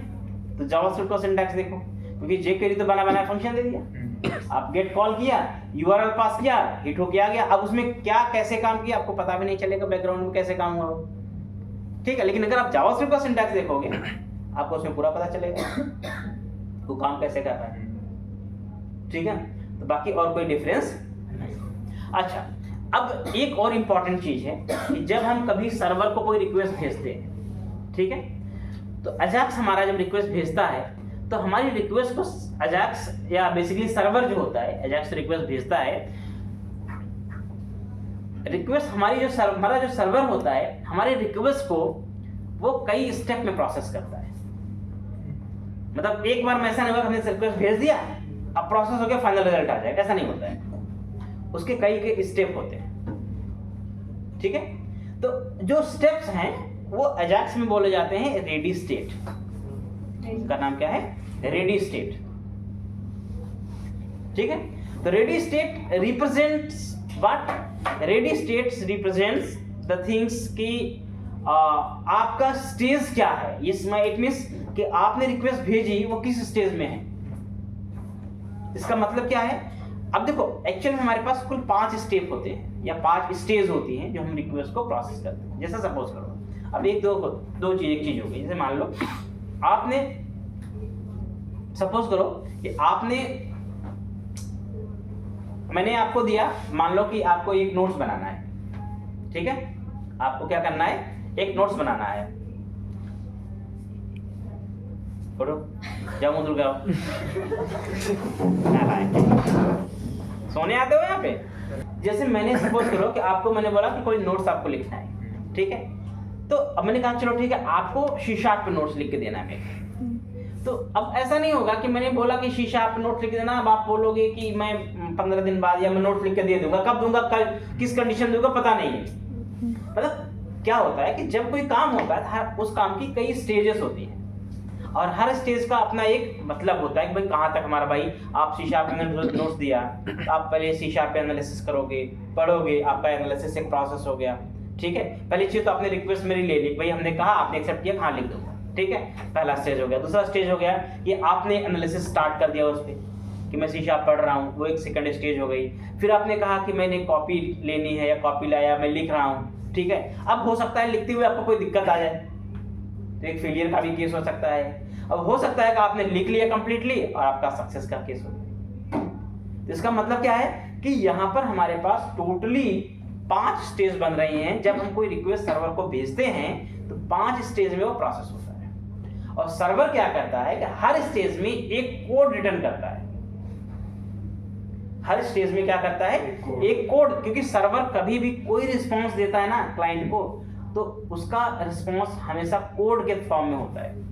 तो जावास्क्रिप्ट का सिंटैक्स देखो, क्योंकि jQuery तो बना बनाया फंक्शन दे दिया, आप गेट कॉल किया, URL पास किया, हिट होके आ गया। अब उसमें क्या कैसे काम किया आपको पता भी नहीं चलेगा, बैकग्राउंड में कैसे काम हुआ। ठीक है, लेकिन अगर आप जावास्क्रिप्ट का सिंटैक्स देखोगे आपको उसमें पूरा पता चलेगा वो काम कैसे कर रहा है। ठीक है, तो बाकी और कोई डिफरेंस नहीं। अच्छा, अब एक और इंपॉर्टेंट चीज है कि जब हम कभी सर्वर को कोई रिक्वेस्ट भेजते हैं, ठीक है, तो अजाक्स हमारा जब रिक्वेस्ट भेजता है तो हमारी रिक्वेस्ट को अजाक्स या बेसिकली सर्वर जो होता है अजाक्स रिक्वेस्ट भेजता है, रिक्वेस्ट हमारी हमारा जो सर्वर होता है हमारे रिक्वेस्ट को वो कई स्टेप में प्रोसेस करता है। मतलब एक बार में ऐसा नहीं होगा हमने रिक्वेस्ट भेज दिया अब प्रोसेस होकर फाइनल रिजल्ट आ जाएगा, ऐसा नहीं होता है, उसके कई स्टेप होते हैं। ठीक है, तो जो स्टेप्स हैं वो अजाक्स में बोले जाते हैं रेडी स्टेट। इसका नाम क्या है, रेडी स्टेट। ठीक है, तो ready state represents what, ready states represents the things की आपका स्टेज क्या है, इसमें इट मींस कि आपने रिक्वेस्ट भेजी वो किस स्टेज में है। इसका मतलब क्या है, अब देखो एक्चुअल में हमारे पास कुल 5 स्टेप होते हैं या 5 स्टेज होती हैं जो हम रिक्वेस्ट को प्रोसेस करते हैं। जैसा सपोज करो अब एक चीज हो गई, जैसे मान लो आपने सपोज करो कि मैंने आपको दिया, मान लो कि आपको एक नोट्स बनाना है, ठीक है, आपको क्या करना है, एक नोट्स बनाना है। करो जाओ मुंह धुल जाओ सोने आते हो यहाँ पे। जैसे मैंने सपोज करो कि आपको मैंने बोला कि कोई नोट्स आपको लिखना है, ठीक है, तो अब मैंने कहा चलो ठीक है आपको शीशा पे नोट्स लिख के देना है। तो अब ऐसा नहीं होगा कि मैंने बोला कि शीशा पे नोट्स लिख देना, अब आप बोलोगे कि मैं 15 दिन बाद या मैं नोट्स लिख के दे दूंगा, कब दूंगा, कल किस कंडीशन दूंगा पता नहीं है। मतलब क्या होता है कि जब कोई काम होता है उस काम की कई स्टेजेस होती हैं और हर स्टेज का अपना एक मतलब होता है कि भाई कहाँ तक हमारा भाई, आप शीशा पे नोट्स दिया, आप पहले शीशा पे एनालिसिस करोगे, पढ़ोगे, आपका एनालिसिस एक प्रोसेस हो गया, ठीक है। पहली चीज तो आपने रिक्वेस्ट मेरी ले ली, भाई हमने कहा, आपने एक्सेप्ट किया, हाँ लिख दूंगा, ठीक है, पहला स्टेज हो गया। दूसरा स्टेज हो गया कि आपने एनालिसिस स्टार्ट कर दिया उस पर कि मैं शीशा पढ़ रहा हूँ, वो एक सेकंड स्टेज हो गई। फिर आपने कहा कि मैंने कॉपी लेनी है या कॉपी लाया, मैं लिख रहा हूँ, ठीक है। अब हो सकता है लिखते हुए आपको कोई दिक्कत आ जाए, तो एक फेलियर का भी केस हो सकता है। अब हो सकता है कि आपने लिख लिया कंप्लीटली और आपका सक्सेस का केस हो गया। तो इसका मतलब क्या है कि यहाँ पर हमारे पास टोटली 5 स्टेज बन रही हैं। जब हम कोई रिक्वेस्ट सर्वर को भेजते हैं तो 5 स्टेज में वो प्रोसेस होता है और सर्वर क्या करता है कि हर स्टेज में एक कोड रिटर्न करता है। हर स्टेज में क्या करता है, एक कोड, क्योंकि सर्वर कभी भी कोई रिस्पांस देता है ना क्लाइंट को, तो उसका रिस्पांस हमेशा कोड के फॉर्म में होता है।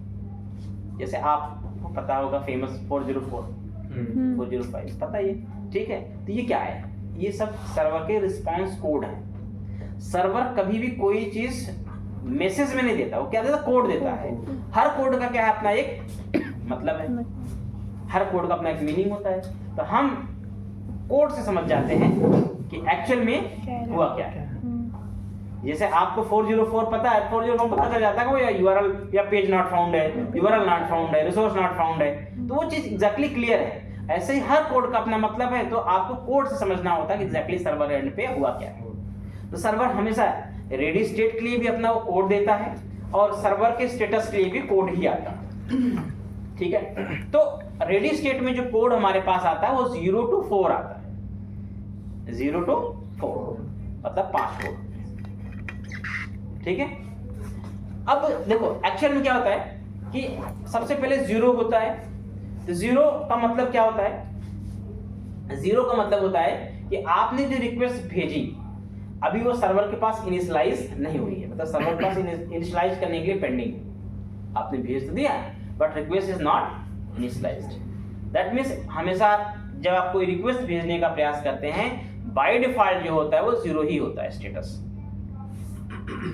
जैसे आपको पता होगा फेमस 404 405 पता ही है, ठीक है। तो ये क्या है, ये सब सर्वर के रिस्पांस कोड है। सर्वर कभी भी कोई चीज मैसेज में नहीं देता, वो क्या देता, कोड देता है। हर कोड का क्या है, अपना एक मतलब है, हर कोड का अपना एक मीनिंग होता है। तो हम कोड से समझ जाते हैं कि एक्चुअल में हुआ क्या है। जैसे आपको 404 पता है, 404 पता चल जाता है कि वो यूआरएल या पेज नॉट फाउंड है, यूआरएल नॉट फाउंड है, रिसोर्स नॉट फाउंड है, तो वो चीज एग्जैक्टली क्लियर है। ऐसे ही हर कोड का अपना मतलब है, तो आपको कोड से समझना होता है कि एग्जैक्टली सर्वर एंड पे हुआ क्या है। तो सर्वर हमेशा रेडी स्टेट के लिए भी अपना वो कोड देता है और सर्वर के स्टेटस के लिए भी कोड ही आता है, ठीक है। तो रेडी स्टेट में जो कोड हमारे पास आता है वो 0 to 4 आता है, 0 to 4 मतलब 5 कोड, ठीक है। अब देखो एक्चुअल में क्या होता है कि सबसे पहले 0 होता है। तो 0 का मतलब क्या होता है, 0 का मतलब होता है कि आपने जो रिक्वेस्ट भेजी अभी वो सर्वर के पास इनिशियलाइज नहीं हुई है, मतलब सर्वर के पास इनिशियलाइज करने के लिए पेंडिंग है। आपने भेज तो दिया but request is not initialised. That means हमेशा जब आप कोई रिक्वेस्ट भेजने का प्रयास करते हैं बाय डिफॉल्ट जो होता है वो 0 ही होता है status.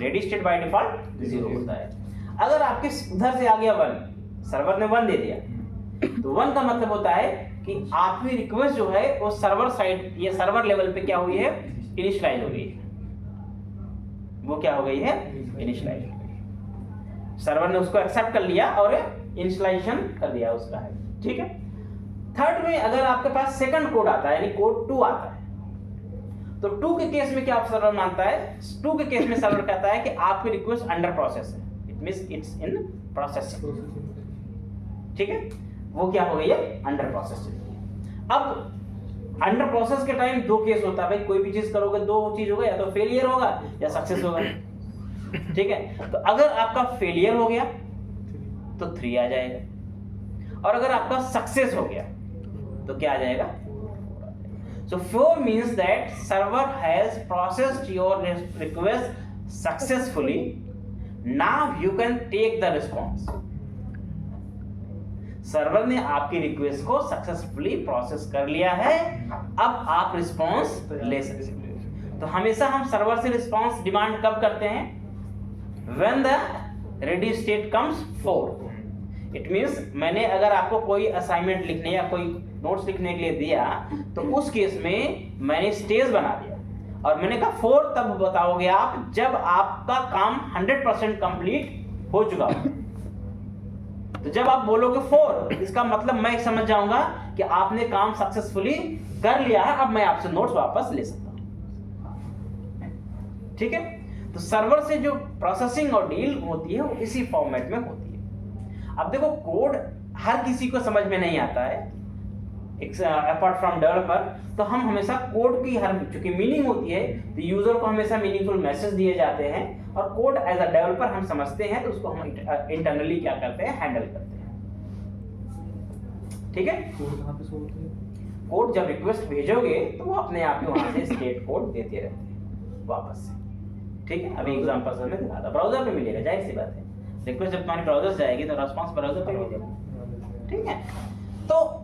Ready state by default 0 होता है। अगर आपके उधर से आ गया 1, सर्वर ने 1 दे दिया, तो 1 का मतलब होता है कि आपकी रिक्वेस्ट जो है वो सर्वर साइड या सर्वर लेवल पे क्या हुई है, इनिशियलाइज हो गई है। वो क्या हो गई है, इनिशियलाइज हो गई। सर्वर ने उसको एक्सेप्ट कर लिया और इनिशियलाइजेशन कर दिया उसका है, ठीक है। थर्ड में अगर आपके पास सेकंड कोड आता है यानी कोड 2 आता है, तो 2 के केस में क्या सर्वर मानता है, 2 के केस में सर्वर कहता है कि आपकी रिक्वेस्ट अंडर प्रोसेस है, it means it's in processing, ठीक है। वो क्या हो गई है, अंडर प्रोसेस। अब अंडर प्रोसेस के टाइम 2 केस होता है भाई, कोई भी चीज करोगे 2 चीज होगा, या तो फेलियर होगा या सक्सेस होगा, ठीक है। तो अगर आपका फेलियर हो गया तो 3 आ जाएगा और अगर आपका सक्सेस हो गया तो क्या आ जाएगा, so 4 means that server has processed your request successfully. Now you can take the response. Server ने आपकी रिक्वेस्ट को सक्सेसफुली प्रोसेस कर लिया है, अब आप रिस्पांस ले सकते हैं। तो हमेशा हम सर्वर से रिस्पांस डिमांड कब करते हैं, when the ready state comes 4. It means मैंने अगर आपको कोई असाइनमेंट लिखने या कोई नोट्स लिखने के लिए दिया तो उस केस में मैंने स्टेज बना दिया और मैंने कहा 4 तब बताओगे आप जब आपका काम 100% कंप्लीट हो चुका हो। तो जब आप बोलोगे 4, इसका मतलब मैं समझ जाऊंगा कि आपने काम सक्सेसफुली कर लिया है, अब मैं आपसे नोट्स वापस ले सकता हूं। ठीक है, तो सर्वर से जो प्रोसेसिंग और डील होती है वो इसी फॉर्मेट में होती है। अब देखो कोड हर किसी को समझ में नहीं आता है अपार्ट फ्रॉम डेवलपर, तो हम हमेशा कोड की हर चूंकि मीनिंग होती है तो यूजर को हमेशा मीनिंगफुल मैसेज दिए जाते हैं, और कोड एज अ डेवलपर हम समझते हैं तो उसको हम इंटरनली क्या करते हैं, हैंडल करते हैं। ठीक है, कोड कहाँ पे शो होती है? कोड जब रिक्वेस्ट भेजोगे तो वो अपने आप ही वहां से स्टेट कोड देते रहते हैं वापस से। ठीक है, अभी एग्जांपल से मैं दिखा था, ब्राउजर पे मिलेगा, जाहिर सी बात है। रिक्वेस्ट जब तुम्हारी ब्राउजर से जाएगी तो रेस्पॉन्स ब्राउजर पे मिलेगा। ठीक है, तो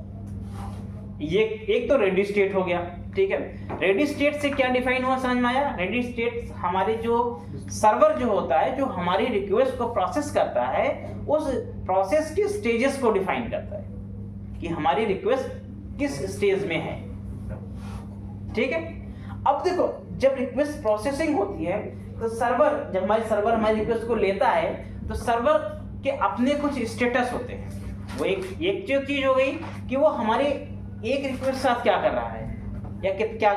ये एक तो रेडी स्टेट हो गया। ठीक है, रेडी स्टेट से क्या डिफाइन हुआ समझ में आया? रेडी स्टेट हमारे जो सर्वर जो होता है, जो हमारी रिक्वेस्ट को प्रोसेस करता है, उस प्रोसेस के स्टेजेस को डिफाइन करता है कि हमारी रिक्वेस्ट किस स्टेज में है। ठीक है, अब देखो जब रिक्वेस्ट प्रोसेसिंग होती है तो सर्वर जब हमारी रिक्वेस्ट को लेता है तो सर्वर के अपने कुछ स्टेटस होते हैं। वो एक जो चीज हो गई कि वो हमारे एक रिक्वेस्ट साथ क्या कर रहा है, या क्या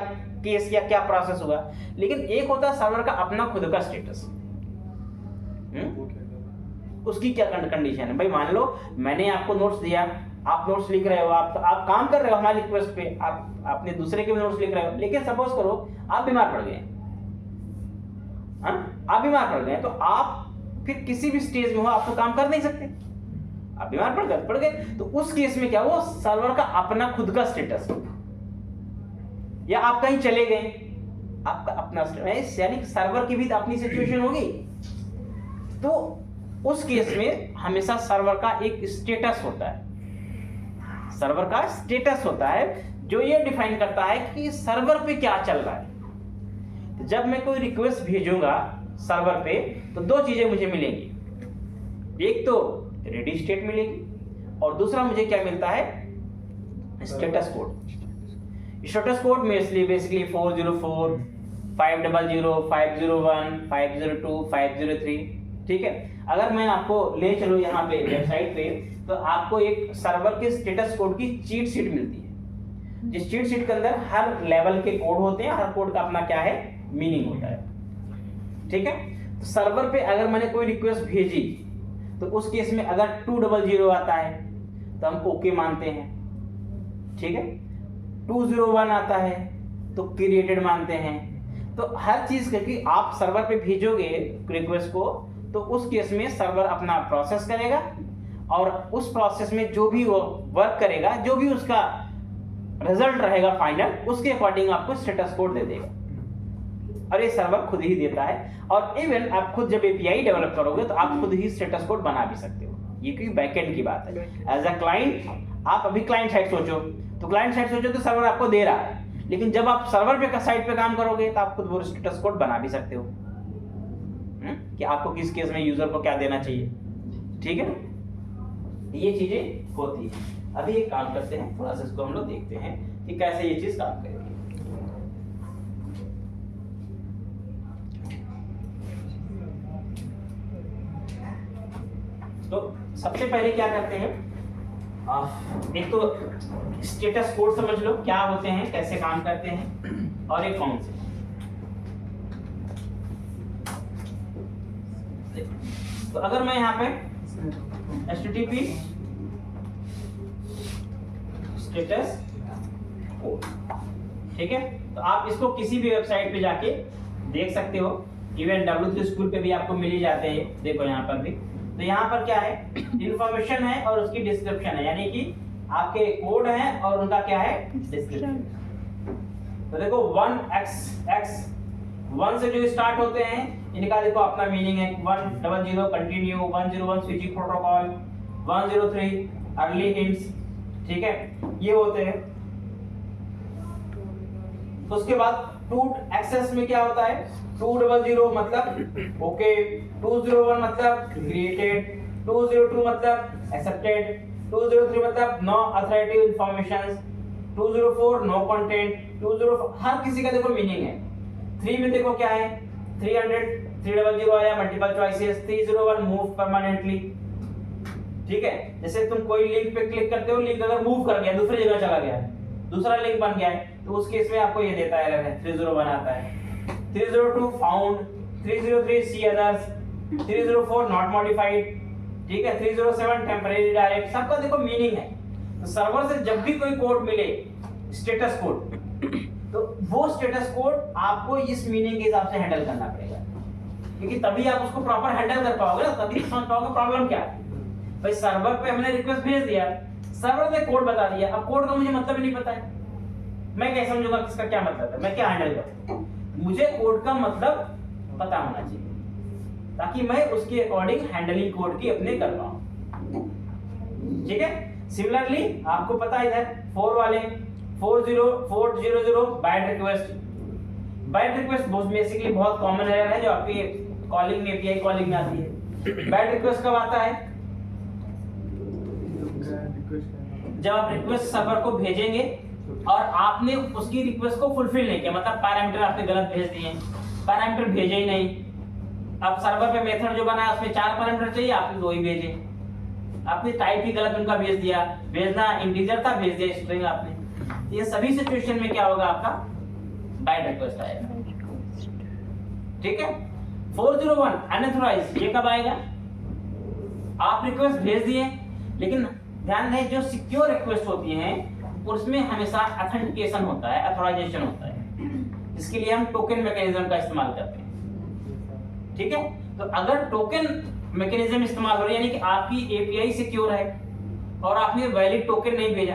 केस या क्या प्रोसेस हुआ, लेकिन एक होता है सर्वर का अपना खुद का स्टेटस। उसकी क्या कंडीशन है भाई? मान लो मैंने आपको नोट्स दिया, आप नोट्स लिख रहे हो, आप काम कर रहे हो हमारी रिक्वेस्ट पे, आपने दूसरे के भी नोट्स लिख रहे हो, लेकिन सपोज करो आप बीमार पड़ गए, आप बीमार पड़ गए, तो आप फिर किसी भी स्टेज में हो आप तो काम कर नहीं सकते, आप बीमार पड़ गए, तो उस केस में क्या, वो सर्वर का अपना खुद का स्टेटस, या आप कहीं चले गए, आपका अपना स्टेटस, यानी सर्वर की भी अपनी सिचुएशन होगी। तो उस केस में हमेशा सर्वर का एक स्टेटस होता है, सर्वर का स्टेटस होता है जो ये डिफाइन करता है कि सर्वर पे क्या चल रहा है। तो जब मैं कोई रिक्वेस्ट भेजूंगा सर्वर पे तो दो चीजें मुझे मिलेंगी, एक तो रेडी स्टेट मिलेगी और दूसरा मुझे क्या मिलता है, स्टेटस कोड। स्टेटस कोड में इसलिए बेसिकली 404, 500, 501, 502, 503। ठीक है, अगर मैं आपको ले चलूं यहाँ पे वेबसाइट पे तो आपको एक सर्वर के स्टेटस कोड की चीट शीट मिलती है, जिस चीट शीट के अंदर हर लेवल के कोड होते हैं, हर कोड का अपना क्या है, मीनिंग होता है। ठीक है, तो सर्वर पे अगर मैंने कोई रिक्वेस्ट भेजी तो उस केस में अगर 200 आता है तो हम ओके मानते हैं। ठीक है, 201 आता है तो क्रिएटेड मानते हैं। तो हर चीज क्योंकि आप सर्वर पे भेजोगे रिक्वेस्ट को तो उस केस में सर्वर अपना प्रोसेस करेगा और उस प्रोसेस में जो भी वो वर्क करेगा, जो भी उसका रिजल्ट रहेगा फाइनल, उसके अकॉर्डिंग आपको स्टेटस कोड दे देगा, और ये सर्वर खुद ही देता है। और इवन आप खुद जब एपीआई डेवलप करोगे तो आप खुद ही स्टेटस कोड बना भी सकते हो, ये क्योंकि बैकएंड की बात है। एज अ क्लाइंट आप अभी क्लाइंट साइड सोचो, तो क्लाइंट साइड सोचो तो सर्वर आपको दे रहा है, लेकिन जब आप सर्वर पे साइड पे काम करोगे तो आप खुद वो स्टेटस कोड बना भी सकते हो कि आपको किस केस में यूजर को क्या देना चाहिए। ठीक है, ये चीजें होती है। अभी एक काम करते हैं, थोड़ा सा इसको हम लोग देखते हैं कि कैसे ये चीज काम करेगी। तो सबसे पहले क्या करते हैं, एक तो स्टेटस कोड समझ लो क्या होते हैं, कैसे काम करते हैं, और एक कौन से। तो अगर मैं यहाँ पे HTTP स्टेटस कोड, ठीक है, तो आप इसको किसी भी वेबसाइट पे जाके देख सकते हो, इवन W3 स्कूल पे भी आपको मिल ही जाते हैं। देखो यहाँ पर भी, तो यहाँ पर क्या है, इंफॉर्मेशन है और उसकी डिस्क्रिप्शन है, यानी कि आपके कोड है और उनका क्या है, डिस्क्रिप्शन। तो देखो 1 से जो स्टार्ट होते हैं इनका देखो अपना मीनिंग है, 100 continue, 101 switching protocol, 103 early hints. ठीक है, ये होते हैं। उसके बाद टूट एक्सेस में क्या होता है, 200 मतलब ओके, 201 मतलब क्रिएटेड, 202 मतलब एक्सेप्टेड, 203 मतलब no authoritative information, 204 no content, 204 हर किसी का देखो मीनिंग है। 3 में देखो क्या है, 300 300 आया, मल्टीपल चॉइसेस, 301 मूव परमानेंटली। ठीक है, जैसे तुम कोई लिंक पे क्लिक करते हो, लिंक अगर मूव कर गया, दूसरी जगह चला गया, दूसरा लिंक बन गया है, तो उस केस में आपको ये देता है 301 आता है। 302 found, 303 see others, 304 not modified. ठीक है, 307 टेम्परेरी डायरेक्ट। सबका देखो मीनिंग है। तो सर्वर से जब भी कोई कोड मिले, स्टेटस कोड, तो वो स्टेटस कोड आपको इस मीनिंग के हिसाब से हैंडल करना पड़ेगा, क्योंकि तभी आप उसको प्रॉपर हैंडल कर पाओगे ना, तभी समझ पाओगे प्रॉब्लम क्या है। भाई सर्वर पे हमने रिक्वेस्ट भेज दिया, सर्वर ने कोड बता दिया, अब कोड का मुझे मतलब ही नहीं पता है, मैं कैसे समझूंगा किसका क्या मतलब है, मैं क्या हैंडल करूं? मुझे कोड का मतलब पता होना चाहिए, ताकि मैं उसके अकॉर्डिंग हैंडलिंग कोड की अपने कर पाऊं। ठीक है, सिमिलरली आपको पता है इधर 4 वाले 40400 bad request. Bad request basically बहुत कॉमन एरर है जो आपकी कॉलिंग में, एपीआई कॉलिंग में आती है। बैड रिक्वेस्ट कब आता है? जब आप रिक्वेस्ट सर्वर को भेजेंगे और आपने उसकी रिक्वेस्ट को फुलफिल नहीं किया, मतलब पैरामीटर आपने गलत भेज दिए, पैरामीटर भेजे ही नहीं। अब सर्वर पे मेथड जो बना है उसमें 4 पैरामीटर चाहिए, आपने 2 ही भेजे, आपने टाइप ही गलत उनका भेज दिया, भेजना इंटीजर था, भेज दिया स्ट्रिंग आपने। ये सभी सिचुएशन में क्या होगा, आपका बैड रिक्वेस्ट आएगा। ठीक है, 401 अनऑथराइज्ड, ये कब आएगा? आप रिक्वेस्ट भेज दिए, लेकिन ध्यान दें जो सिक्योर रिक्वेस्ट होती हैं उसमें हमेशा ऑथेंटिकेशन होता है, ऑथराइजेशन होता है, इसके लिए हम टोकन मैकेनिज्म का इस्तेमाल करते हैं। ठीक है, तो अगर टोकन मैकेनिज्म इस्तेमाल हो रहा है, यानी कि आपकी एपीआई सिक्योर है और आपने वैलिड टोकन नहीं भेजा,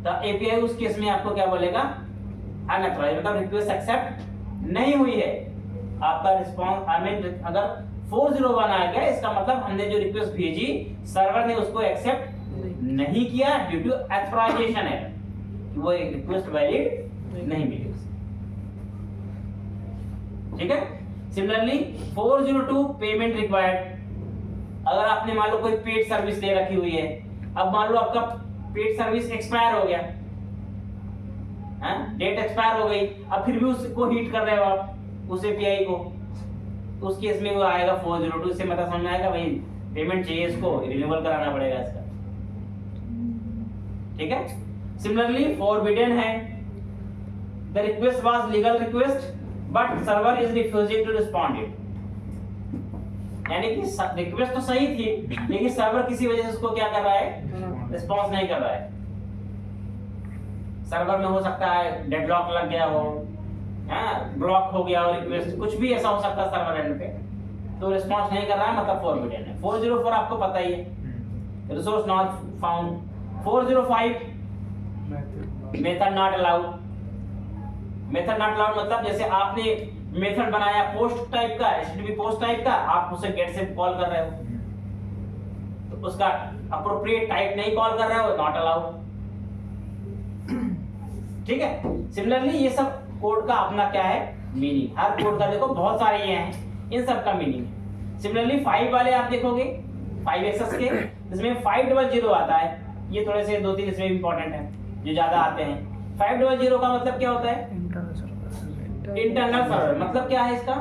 तो एपीआई उस केस में आपको क्या बोलेगा? अनऑथराइज्ड, मतलब रिक्वेस्ट एक्सेप्ट नहीं हुई है। आपका रिस्पांस अगर 401 आ गया, इसका मतलब हमने जो रिक्वेस्ट भेजी सर्वर ने उसको एक्सेप्ट नहीं किया ड्यू टू ऑथराइजेशन है, वो एक रिक्वेस्ट वैलिड नहीं मिली। ठीक है, सिमिलरली 402 पेमेंट रिक्वायर्ड। अगर आपने मान लो कोई पेड सर्विस दे रखी हुई है, अब मान लो आपका पेड सर्विस एक्सपायर हो गया, डेट एक्सपायर हो गई, अब फिर भी उसको हीट कर रहे हो आप उस एपीआई को, तो उस केस में वो आएगा 402 से, मतलब समझ में आएगा भाई पेमेंट चाहिए, इसको रिन्यूअल कराना पड़ेगा इसका। ठीक है, सिमिलरली फॉरबिडन है, the request was legal request but server is refusing to respond it, यानी कि रिक्वेस्ट तो सही थी लेकिन सर्वर किसी वजह से उसको क्या कर रहा है, रिस्पॉन्स नहीं कर रहा है। सर्वर में हो सकता है डेडलॉक लग गया हो, ब्लॉक हो गया हो रिक्वेस्ट, कुछ भी ऐसा हो सकता है सर्वर एंड पे, तो रिस्पॉन्स नहीं कर रहा है, मतलब फॉरबिडन है। 404 आपको पता ही है, resource not found. 405 method not allowed. Method not allowed मतलब जैसे आपने मेथड बनाया पोस्ट टाइप का, एचटीटीपी पोस्ट टाइप का, आप उसे गेट से कॉल कर रहे हो, तो उसका अप्रोप्रिएट टाइप नहीं कॉल कर रहे हो, नॉट अलाउड। ठीक है, सिमिलरली ये सब कोड का अपना क्या है मीनिंग, हर कोड का देखो बहुत सारे ये हैं, इन सब का मीनिंग है। सिमिलरली 5 वाले आप देखोगे 5 एक्सेस के, इसमें 500 आता है, ये थोड़े से 2-3 इसमें इंपॉर्टेंट है जो ज्यादा आते हैं। 500 का मतलब क्या होता है? Internal server. मतलब क्या है इसका?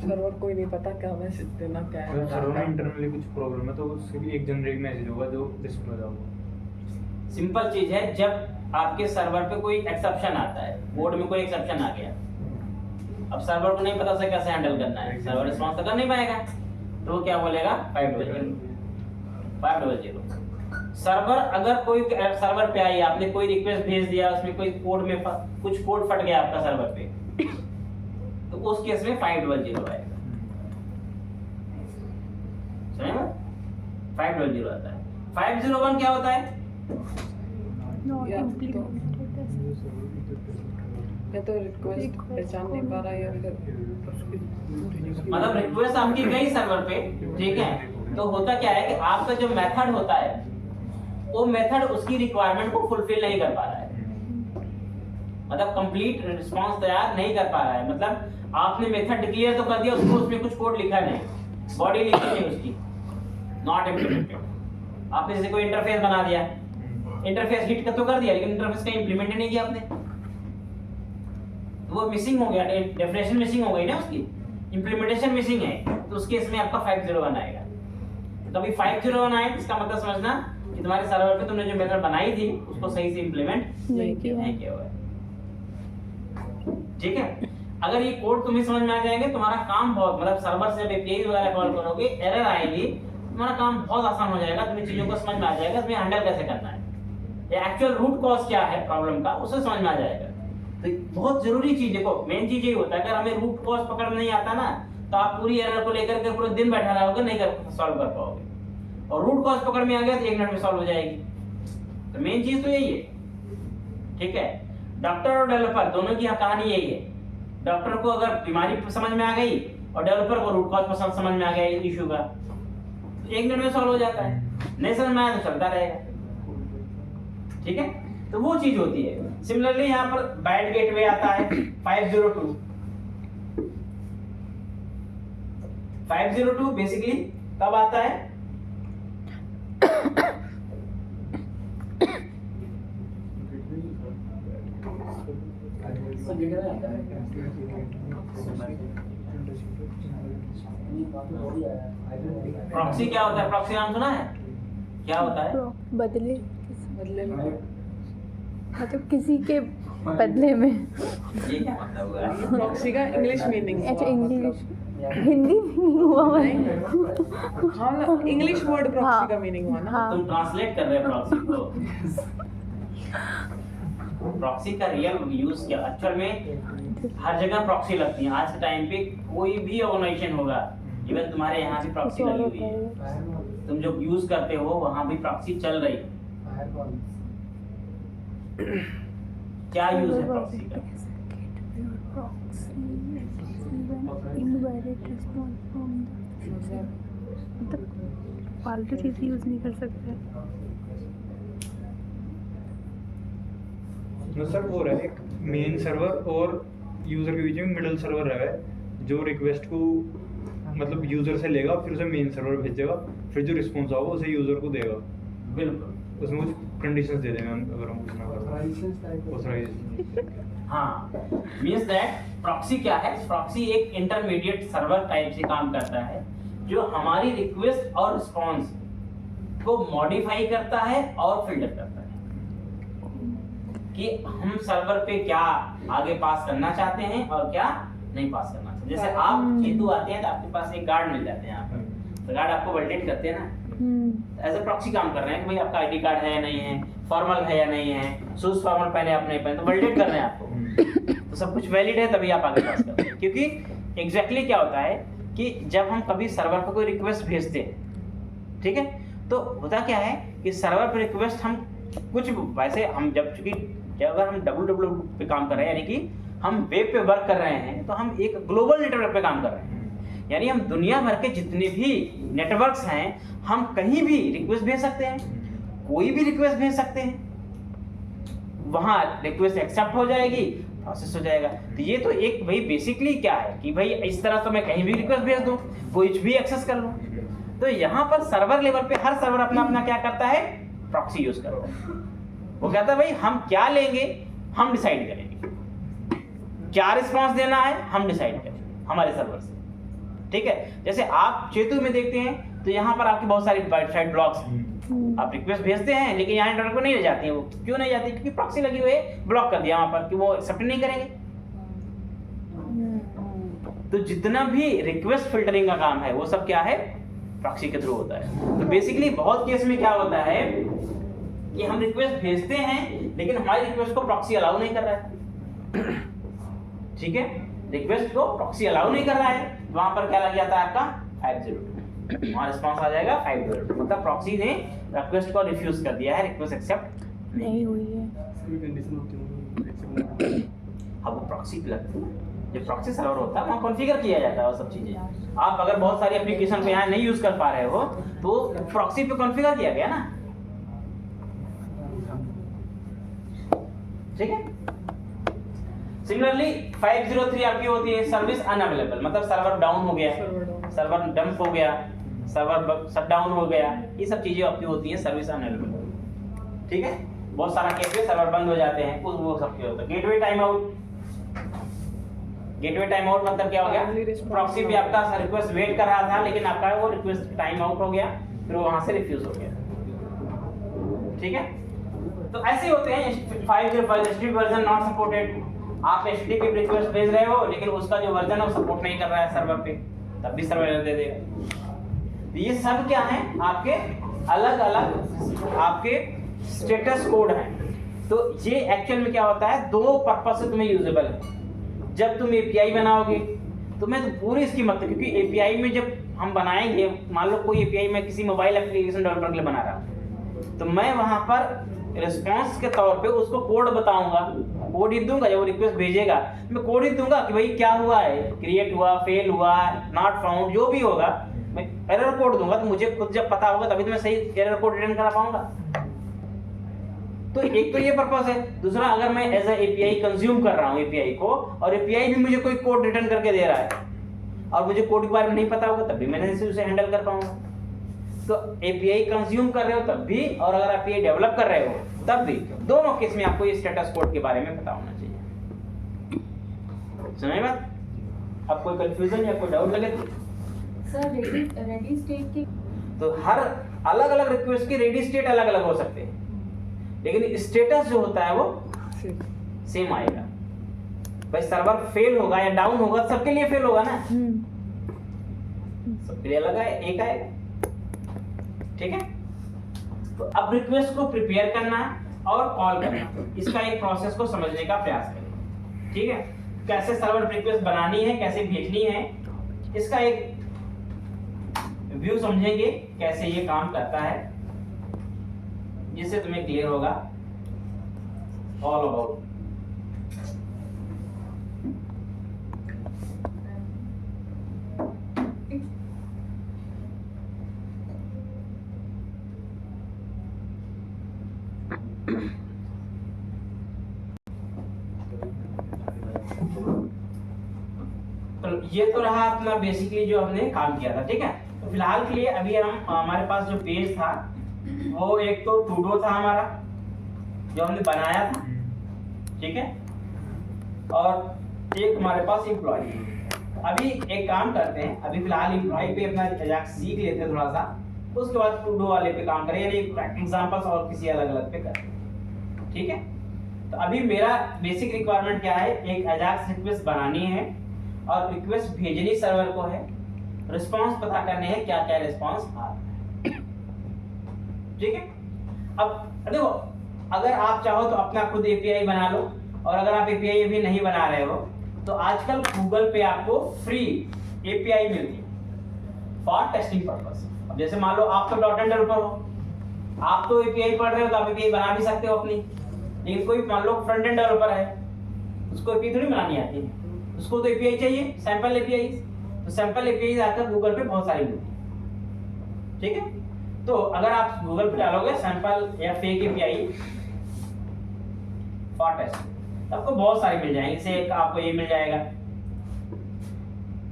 सर्वर को ही नहीं पता क्या मैसेज देना क्या है। सर्वर में इंटरनली कुछ प्रॉब्लम है तो उससे भी एक जनरेट मैसेज होगा जो डिस्प्ले होगा। सिंपल चीज है, जब आपके सर्वर पे कोई एक्सेप्शन आता है, कोड में कोई एक्सेप्शन आ गया, अब सर्वर को नहीं पता उसे कैसे हैंडल करना है, सर्वर रिस्पॉन्स तो कर नहीं पाएगा, तो वो क्या बोलेगा 500। सर्वर अगर कोई सर्वर पे आई, आपने कोई रिक्वेस्ट भेज दिया, उसमें कोई कोड में कुछ कोड फट गया आपका सर्वर पे, तो उस केस में 500 आएगा। समझे? 500 आता है। 501 क्या होता है? या तो रिक्वेस्ट पहचान नहीं पा रहा या फिर मतलब रिक्वेस्ट आपकी गई सर्वर पे, ठीक है, तो होता क्या है कि आपका जो मेथड होता है वो मेथड उसकी रिक्वायरमेंट को फुलफिल नहीं कर पा रहा है, मतलब कंप्लीट रिस्पांस तैयार नहीं कर पा रहा है। मतलब आपने मेथड डिक्लेयर तो कर दिया, उसको उसमें कुछ कोड लिखा नहीं, बॉडी लिखी नहीं उसकी, नॉट इम्प्लीमेंटेड। आपने जैसे कोई इंटरफेस बना दिया, इंटरफेस हिट तो कर दिया, लेकिन इंटरफेस का इम्प्लीमेंट नहीं किया आपने, तो वो मिसिंग हो गया, डेफिनेशन मिसिंग हो गई ना उसकी, इम्प्लीमेंटेशन मिसिंग है, तो उस केस में आपका 501 आएगा। तो कभी 501 आए इसका मतलब समझना कि तुम्हारे सर्वर पे तुमने जो मेथड बनाई थी उसको सही से इम्प्लीमेंट नहीं किया। नहीं किया हुआ है। ठीक है, अगर ये कोड तुम्हें समझ में आ जाएंगे, तुम्हारा काम बहुत, मतलब सर्वर से जब एपीआई वगैरह कॉल करोगे, एरर आएगी, तुम्हारा काम बहुत आसान हो जाएगा, तुम्हें चीजों को समझ में आ जाएगा, तुम्हें हैंडल कैसे करना है, या एक्चुअल रूट कॉज क्या है प्रॉब्लम का, उसे समझ में आ जाएगा। तो बहुत जरूरी चीज, देखो मेन चीज ये होता है, अगर हमें रूट कॉज पकड़ में नहीं आता ना, तो आप पूरी एरर को लेकर के पूरे दिन बैठा रहोगे, नहीं कर सॉल्व कर पाओगे। और रूट कॉज पकड़ में आ गया तो 1 मिनट में सॉल्व हो जाएगी। तो मेन चीज तो यही है। ठीक है, डॉक्टर और डेवलपर दोनों की कहानी यही है। डॉक्टर को अगर बीमारी समझ में आ गई और डेवलपर को रूट कॉज पसंद समझ में आ गया इशू का, तो 1 मिनट में सॉल्व हो जाता है। नहीं समझ में आया तो चलता रहेगा। ठीक है, तो वो चीज होती है। सिमिलरली यहाँ पर बैड गेटवे आता है 502। 502 बेसिकली कब आता है? प्रॉक्सी क्या होता है? प्रॉक्सी नाम सुना है? क्या होता है? बदले बदले में मतलब किसी के बदले में। ये क्या मतलब हुआ? प्रॉक्सी का इंग्लिश मीनिंग। अच्छा इंग्लिश, हिंदी मीनिंग हुआ हाँ, इंग्लिश वर्ड प्रॉक्सी का मीनिंग हुआ ना। हाँ। तुम ट्रांसलेट कर रहे हो प्रॉक्सी को। प्रॉक्सी का रियल यूज क्या? एक्चुअल में हर जगह प्रॉक्सी लगती है। आज के टाइम पे कोई भी ऑर्गेनाइजेशन होगा, इवन तुम्हारे यहाँ भी प्रॉक्सी लगी हुई है, तुम जो यूज करते हो वहाँ भी प्रॉक्सी चल रही है। क्या यूज है प्रॉक्सी का? फालतू चीज़ यूज नहीं कर सकते। सर वो रहे एक मेन सर्वर और यूजर के बीच में मिडल सर्वर रहे, जो रिक्वेस्ट को मतलब यूजर से लेगा, फिर उसे मेन सर्वर भेजेगा, फिर जो रिस्पॉन्स होगा उसे यूजर को देगा। बिल्कुल, उसमें कुछ कंडीशंस दे देंगे अगर हम कुछ ना करें। हाँ, मीन्स दैट प्रॉक्सी क्या है? प्रॉक्सी एक इंटरमीडिएट सर्वर टाइप से काम करता है, जो हमारी रिक्वेस्ट और रिस्पॉन्स को मॉडिफाई करता है और फिल्टर करता है कि हम सर्वर पे क्या आगे पास करना चाहते हैं और क्या नहीं पास करना चाहते। जैसे आप हिंदू आते हैं तो आपके पास एक गार्ड मिल जाते हैं यहाँ पर, तो गार्ड आपको वैलिडेट करते हैं ना, एज ए प्रॉक्सी काम कर रहे हैं कि भाई आपका आईडी कार्ड है या नहीं है, फॉर्मल है या नहीं है, शूज फॉर्मल पहने आप नहीं पहने, तो वैलिडेट कर रहे हैं आपको। तो सब कुछ वैलिड है तभी आप आगे पास करते हैं। क्योंकि एग्जैक्टली क्या होता है कि जब हम कभी सर्वर पर कोई रिक्वेस्ट भेजते हैं, ठीक है, तो होता क्या है कि सर्वर पर रिक्वेस्ट हम कुछ वैसे हम चूंकि अगर हम www पे काम कर रहे हैं, यानी कि हम वेब पे वर्क कर रहे हैं, तो हम एक ग्लोबल नेटवर्क पे काम कर रहे हैं। यानी हम दुनिया भर के जितने भी नेटवर्क्स हैं, हम कहीं भी रिक्वेस्ट भेज सकते हैं, कोई भी रिक्वेस्ट भेज सकते हैं, वहां रिक्वेस्ट एक्सेप्ट हो जाएगी, प्रोसेस हो जाएगा। तो ये तो एक भाई बेसिकली क्या है कि भाई इस तरह तो मैं कहीं भी रिक्वेस्ट भेज दूं, कुछ भी एक्सेस कर लूं। तो यहाँ पर सर्वर लेवल पे हर सर्वर अपना अपना क्या करता है? प्रॉक्सी यूज करता है। वो कहता है भाई हम क्या लेंगे, हम डिसाइड करेंगे, क्या रिस्पांस देना है हम डिसाइड करेंगे हमारे सर्वर से। ठीक है, जैसे आप चेतु में देखते हैं तो यहाँ पर आपकी बहुत सारी वेबसाइट ब्लॉक्स हैं, आप रिक्वेस्ट भेजते हैं लेकिन यहाँ इंटरनेट को नहीं ले जाती है। वो क्यों नहीं जाती? क्योंकि प्रॉक्सी लगी हुई है, ब्लॉक कर दिया वहां पर कि वो एक्सेप्ट नहीं करेंगे। तो जितना भी रिक्वेस्ट फिल्टरिंग का काम है वो सब क्या है? प्रॉक्सी के थ्रू होता है। तो बेसिकली बहुत केस में क्या होता है कि हम रिक्वेस्ट भेजते हैं लेकिन हमारी रिक्वेस्ट को प्रॉक्सी अलाउ नहीं कर रहा है। ठीक है, रिक्वेस्ट को प्रॉक्सी अलाउ नहीं कर रहा है, वहां पर क्या लग जाता है आपका 502, वहां रिस्पांस आ जाएगा 502, मतलब प्रॉक्सी ने रिक्वेस्ट को रिफ्यूज कर दिया है, रिक्वेस्ट एक्सेप्ट नहीं हुई है। अब वो प्रॉक्सी पे लगता है, जो प्रॉक्सी सर्वर होता है वहाँ कॉन्फ़िगर किया जाता है वो सब चीजें। आप अगर बहुत सारी एप्लीकेशन को यहाँ नहीं यूज कर पा रहे हो तो प्रॉक्सी पे कॉन्फ़िगर किया गया ना। ठीक है, सिमिलरली 503 आपकी होती है सर्विस अनअवेलेबल, मतलब सर्वर डाउन हो गया, सर्वर डाउन। सर्वर डंप हो गया, सर्वर शट डाउन हो गया, ये सब चीजें आपकी होती हैं सर्विस अनअवेलेबल। ठीक है, बहुत सारा केस में सर्वर बंद हो जाते हैं, उस वो सब के होता है। Gateway time out, gateway time out मतलब क्या हो गया, Timely response प्रॉक्सी भी आपका रिक्वेस्ट वेट कर रहा था लेकिन आपका वो रिक्वेस्ट टाइम आउट हो गया, फिर वो वहां से रिफ्यूज हो गया। ठीक है, तो ऐसे होते हैं 505 HTTP वर्जन नॉट सपोर्टेड, आप HTTP रिक्वेस्ट भेज रहे हो लेकिन उसका जो वर्जन है वो सपोर्ट नहीं कर रहा है सर्वर पे, तब भी सर्वर एरर दे देगा। तो ये सब क्या है, आपके अलग अलग आपके स्टेटस कोड हैं। तो ये एक्चुअल में क्या होता है, दो पर्पस से तुम्हें यूजेबल है। जब तुम एपीआई बनाओगे तो मैं तो पूरी इसकी मतलब, क्योंकि एपीआई में जब हम बनाएंगे, मान लो कोई एपीआई मैं किसी मोबाइल एप्लीकेशन डेवलपर के लिए बना रहा हूँ, तो मैं वहां पर रिस्पांस के तौर पे उसको कोड बताऊंगा, कोड ही दूंगा। जब वो रिक्वेस्ट भेजेगा मैं कोड ही दूंगा कि भाई क्या हुआ है, क्रिएट हुआ, फेल हुआ, नॉट फाउंड, जो भी होगा मैं एरर कोड दूंगा। तो मुझे खुद जब पता होगा तभी तो मैं सही एरर कोड रिटर्न करा पाऊंगा। तो एक तो ये पर्पस है। दूसरा, अगर मैं एज ए एपीआई कंज्यूम कर रहा हूँ एपीआई को, और एपीआई भी मुझे कोई कोड रिटर्न करके दे रहा है और मुझे कोड के बारे में नहीं पता होगा, तब भी मैंने उसे हैंडल कर पाऊंगा। तो एपीआई कंज्यूम कर रहे हो तब भी, और अगर आप एपीआई डेवलप कर रहे हो तब भी, दोनों केस में आपको ये स्टेटस कोड के बारे में पता होना चाहिए। समझ बात? अब कोई कंफ्यूजन या कोई डाउट लगे तो? सर रेडी स्टेट की तो हर अलग अलग रिक्वेस्ट की रेडी स्टेट अलग अलग हो सकते हैं, लेकिन स्टेटस जो होता है वो सेम आएगा। भाई सर्वर फेल होगा या डाउन होगा, सबके लिए फेल होगा ना, सबके लिए अलग है, एक आएगा। ठीक है, तो अब रिक्वेस्ट को प्रिपेयर करना और कॉल करना, इसका एक प्रोसेस को समझने का प्रयास करें। ठीक है, कैसे सर्वर रिक्वेस्ट बनानी है, कैसे भेजनी है, इसका एक व्यू समझेंगे, कैसे ये काम करता है, जिससे तुम्हें क्लियर होगा ऑल अबाउट। तो ये तो रहा अपना बेसिकली जो हमने काम किया था। ठीक है, तो फिलहाल के लिए अभी हम हमारे पास जो पेज था वो एक तो टूडो था हमारा जो हमने बनाया था। ठीक है, और एक हमारे पास एम्प्लॉय। अभी एक काम करते हैं, अभी फिलहाल एम्प्लॉय पे अपना एजाक्स सीख लेते हैं थोड़ा सा, उसके बाद टूडो वाले पे काम करें, यानी एग्जांपल्स और किसी अलग अलग पे करें। ठीक है, तो अभी मेरा बेसिक रिक्वायरमेंट क्या है, एक एजाक्स रिक्वेस्ट बनानी है और रिक्वेस्ट भेजनी सर्वर को है, रिस्पांस पता करने हैं क्या क्या रिस्पांस आ रहा है। ठीक है, अब देखो, अगर आप चाहो तो अपना खुद एपीआई बना लो, और अगर आप एपीआई अभी नहीं बना रहे हो तो आजकल गूगल पे आपको फ्री एपीआई मिलती है फॉर टेस्टिंग पर्पस। अब जैसे मान लो आप तो डॉट एंड डेवलपर हो, आप तो एपीआई पढ़ रहे हो तो आप एपीआई बना भी सकते हो अपनी, लेकिन कोई मान लो फ्रंट एंड डेवलपर है, उसको एपीआई थोड़ी बनानी आती है, उसको तो एपीआई चाहिए, सैंपल एपीआई। तो सैंपल एपीआई आकर गूगल पे बहुत सारी मिलती है। ठीक है, तो अगर आप गूगल पे डालोगे सैंपल या फेक एपीआई फॉर टेस्ट, तो आपको बहुत सारे मिल जाएंगे। जैसे एक आपको ये मिल जाएगा,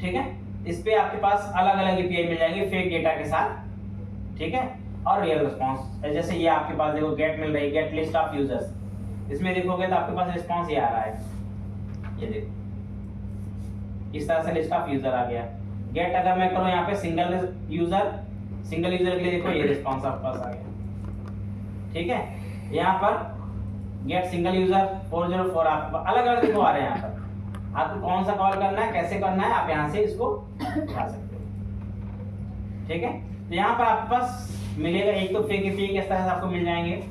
ठीक है, इस पे आपके पास अलग अलग एपीआई मिल जाएंगे फेक डेटा के साथ। ठीक है, और रियल रिस्पांस, जैसे ये आपके पास देखो गेट मिल रही है, गेट लिस्ट ऑफ यूजर्स, इसमें देखोगे तो आपके पास रिस्पांस ये आ रहा है, ये देखो इस तरह से लिस्ट ऑफ यूजर आ गया। गेट अगर मैं करूं यहाँ पे सिंगल यूजर के लिए, देखो ये रिस्पांस आपके पास आ गया। ठीक है, यहाँ पर गेट सिंगल यूजर 404 आपके पास अलग अलग देखो आ रहे हैं। यहाँ पर आपको कौन सा कॉल करना है, कैसे करना है, आप यहाँ से इसको उठा सकते हो। ठीक है, तो यहाँ पर आपके पास मिलेगा एक तो फेक एपीआई किस तरह से आपको मिल जाएंगे,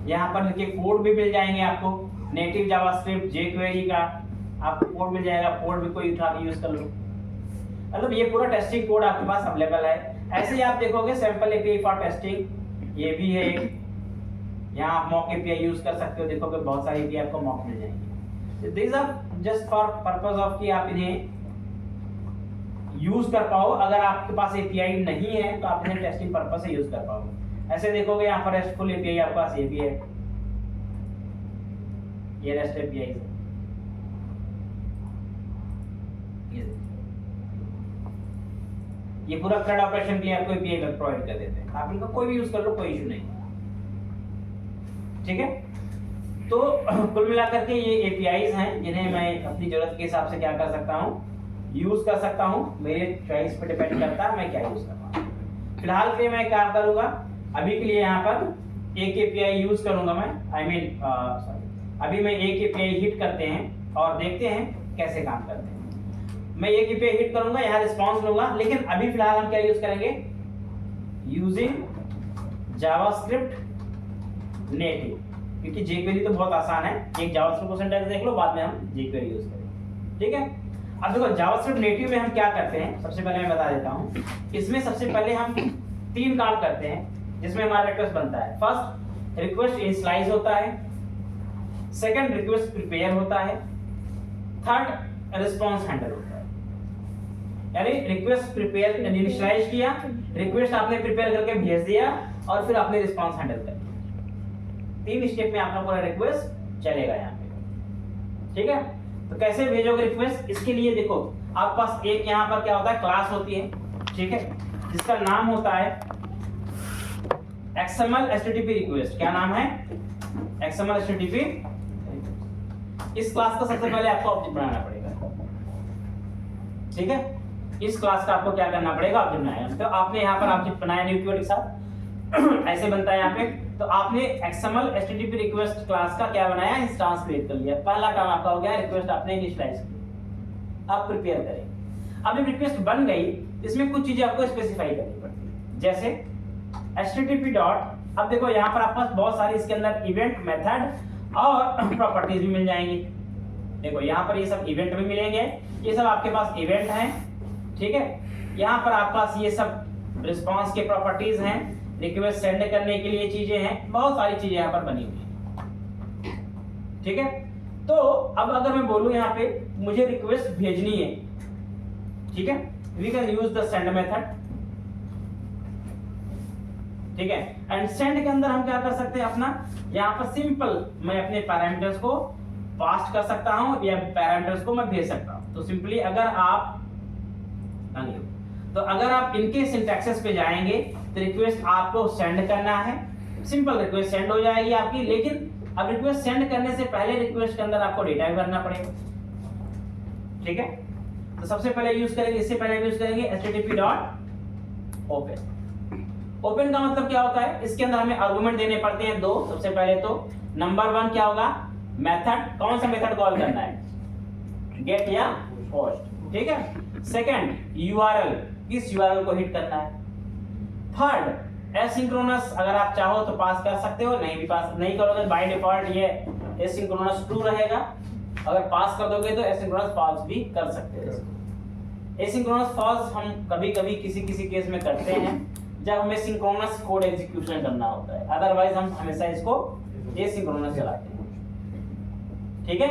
यहाँ पर देखिए कोड भी मिल जाएंगे आपको, नेटिव जावास्क्रिप्ट जेक्वेरी का आपको कोड मिल जाएगा, कोड भी कोई उठा के यूज कर लो। मतलब ये पूरा टेस्टिंग कोड आपके पास अवेलेबल है। ऐसे ही आप देखोगे सैंपल एपीआई फॉर टेस्टिंग, ये भी है एक, यहाँ आप मॉक एपीआई यूज कर सकते हो, देखोगे बहुत सारी एपीआई आपको मॉक मिल जाएंगे। This are just for purpose of कि आप इन्हें यूज कर पाओ। अगर आपके पास एपीआई नहीं है तो आप इन्हें टेस्टिंग पर्पस से यूज कर पाओगे। ऐसे देखोगे यहाँ पर रेस्टफुल एपीआई आपके पास ये भी है, ये रेस्ट एपीआई है। ये पूरा CRUD ऑपरेशन के लिए आपको एपीआई प्रोवाइड कर देते हैं, आप इनका कोई भी यूज कर लो, कोई इशू नहीं। ठीक है, तो कुल मिलाकर के ये एपीआईज हैं जिन्हें मैं अपनी जरूरत के हिसाब से क्या कर सकता हूँ, यूज कर सकता हूँ। मेरे चॉइस पे डिपेंड करता है मैं क्या यूज कर रहा हूँ। फिलहाल के लिए मैं क्या करूँगा, अभी के लिए यहाँ पर एक एपीआई यूज करूँगा मैं, अभी मैं एक एपीआई हिट करते हैं और देखते हैं कैसे काम करते हैं। मैं एक एपीआई हिट करूँगा, यहाँ रिस्पॉन्स लूंगा, लेकिन अभी फिलहाल हम क्या यूज करेंगे, यूजिंग जावास्क्रिप्ट नेटिव, क्योंकि jQuery तो बहुत आसान है, एक जावास्क्रिप्ट को सिंटैक्स देख लो, बाद में हम jQuery यूज करेंगे। ठीक है, अब देखो जावास्क्रिप्ट नेटिव में हम क्या करते हैं, सबसे पहले मैं बता देता हूँ। इसमें सबसे पहले हम 3 काम करते हैं जिसमें हमारा रिक्वेस्ट बनता है। फर्स्ट, रिक्वेस्ट इनिशियलाइज होता है। सेकंड, रिक्वेस्ट प्रिपेयर होता है। थर्ड, रिस्पांस हैंडल होता है। यानी रिक्वेस्ट प्रिपेयर इनिशियलाइज किया, रिक्वेस्ट आपने प्रिपेयर करके भेज दिया और फिर आपने रिस्पांस हैंडल कर दिया। 3 स्टेप में आपका पूरा रिक्वेस्ट चलेगा यहाँ पे। ठीक है, तो कैसे भेजोगे रिक्वेस्ट, इसके लिए देखो आपके पास एक यहाँ पर क्या होता है, क्लास होती है। ठीक है, जिसका नाम होता है XML HTTP रिक्वेस्ट। क्या नाम है, XML HTTP। इस क्लास का सबसे पहले आपको ऑब्जेक्ट बनाना पड़ेगा। ठीक है, इस क्लास का आपको क्या करना पड़ेगा, ऑब्जेक्ट बनाना। तो आपने यहाँ पर ऑब्जेक्ट बनाया न्यू कीवर्ड के साथ ऐसे बनता है यहाँ पे। तो आपने XML HTTP रिक्वेस्ट क्लास का क्या बनाया, इंस्टेंस क्रिएट कर लिया। पहला काम आपका हो गया, रिक्वेस्ट आपने इनिशियलाइज की। अब प्रिपेयर करें। अब जब रिक्वेस्ट बन गई, इसमें कुछ चीजें आपको स्पेसिफाई करनी पड़ती है, जैसे HTTP डॉट। अब देखो यहाँ पर आपके पास बहुत सारी इसके अंदर इवेंट, मेथड और प्रॉपर्टीज भी मिल जाएंगी। देखो यहाँ पर ये सब इवेंट भी मिलेंगे, ये सब आपके पास इवेंट हैं। ठीक है, यहाँ पर आपके पास ये सब रिस्पांस के प्रॉपर्टीज हैं, रिक्वेस्ट सेंड करने के लिए चीजें हैं, बहुत सारी चीजें यहाँ पर बनी हुई हैं। ठीक है, तो अब अगर मैं बोलूं यहाँ पे मुझे रिक्वेस्ट भेजनी है, ठीक है, we can use the send method. ठीक है, एंड सेंड के अंदर हम क्या कर सकते हैं, अपना यहाँ पर सिंपल मैं अपने पैरामीटर्स को पास कर सकता हूं या पैरामीटर्स को मैं भेज सकता हूं। तो सिंपली अगर आप इनके सिंटैक्सेस पे जाएंगे तो रिक्वेस्ट आपको सेंड करना है, सिंपल रिक्वेस्ट सेंड हो जाएगी आपकी। लेकिन अब रिक्वेस्ट सेंड करने से पहले रिक्वेस्ट के अंदर आपको डेटा भी भरना पड़ेगा। ठीक है, तो सबसे पहले यूज करेंगे, इससे पहले यूज करेंगे HTTP डॉट ओपन। ओपन का मतलब क्या होता है, इसके अंदर हमें आर्गुमेंट देने पड़ते हैं 2। सबसे पहले तो नंबर 1 क्या होगा, मेथड, कौन सा मेथड कॉल करना है, गेट या पोस्ट। ठीक है, सेकंड URL, किस URL को हिट करना है। थर्ड, एसिंक्रोनस, अगर आप चाहो तो पास कर सकते हो, नहीं भी पास नहीं करोगे बाय डिफॉल्ट ये एसिंक्रोनस ट्रू रहेगा। अगर पास कर दोगे तो एसिंक्रोनस फॉल्स भी कर सकते हो। एसिंक्रोनस फॉल्स हम कभी-कभी किसी केस में करते हैं जब हमें सिंक्रोनस कोड एग्जीक्यूशन करना होता है, अदरवाइज हम हमेशा इसको एसिंक्रोनस चलाते हैं। ठीक है,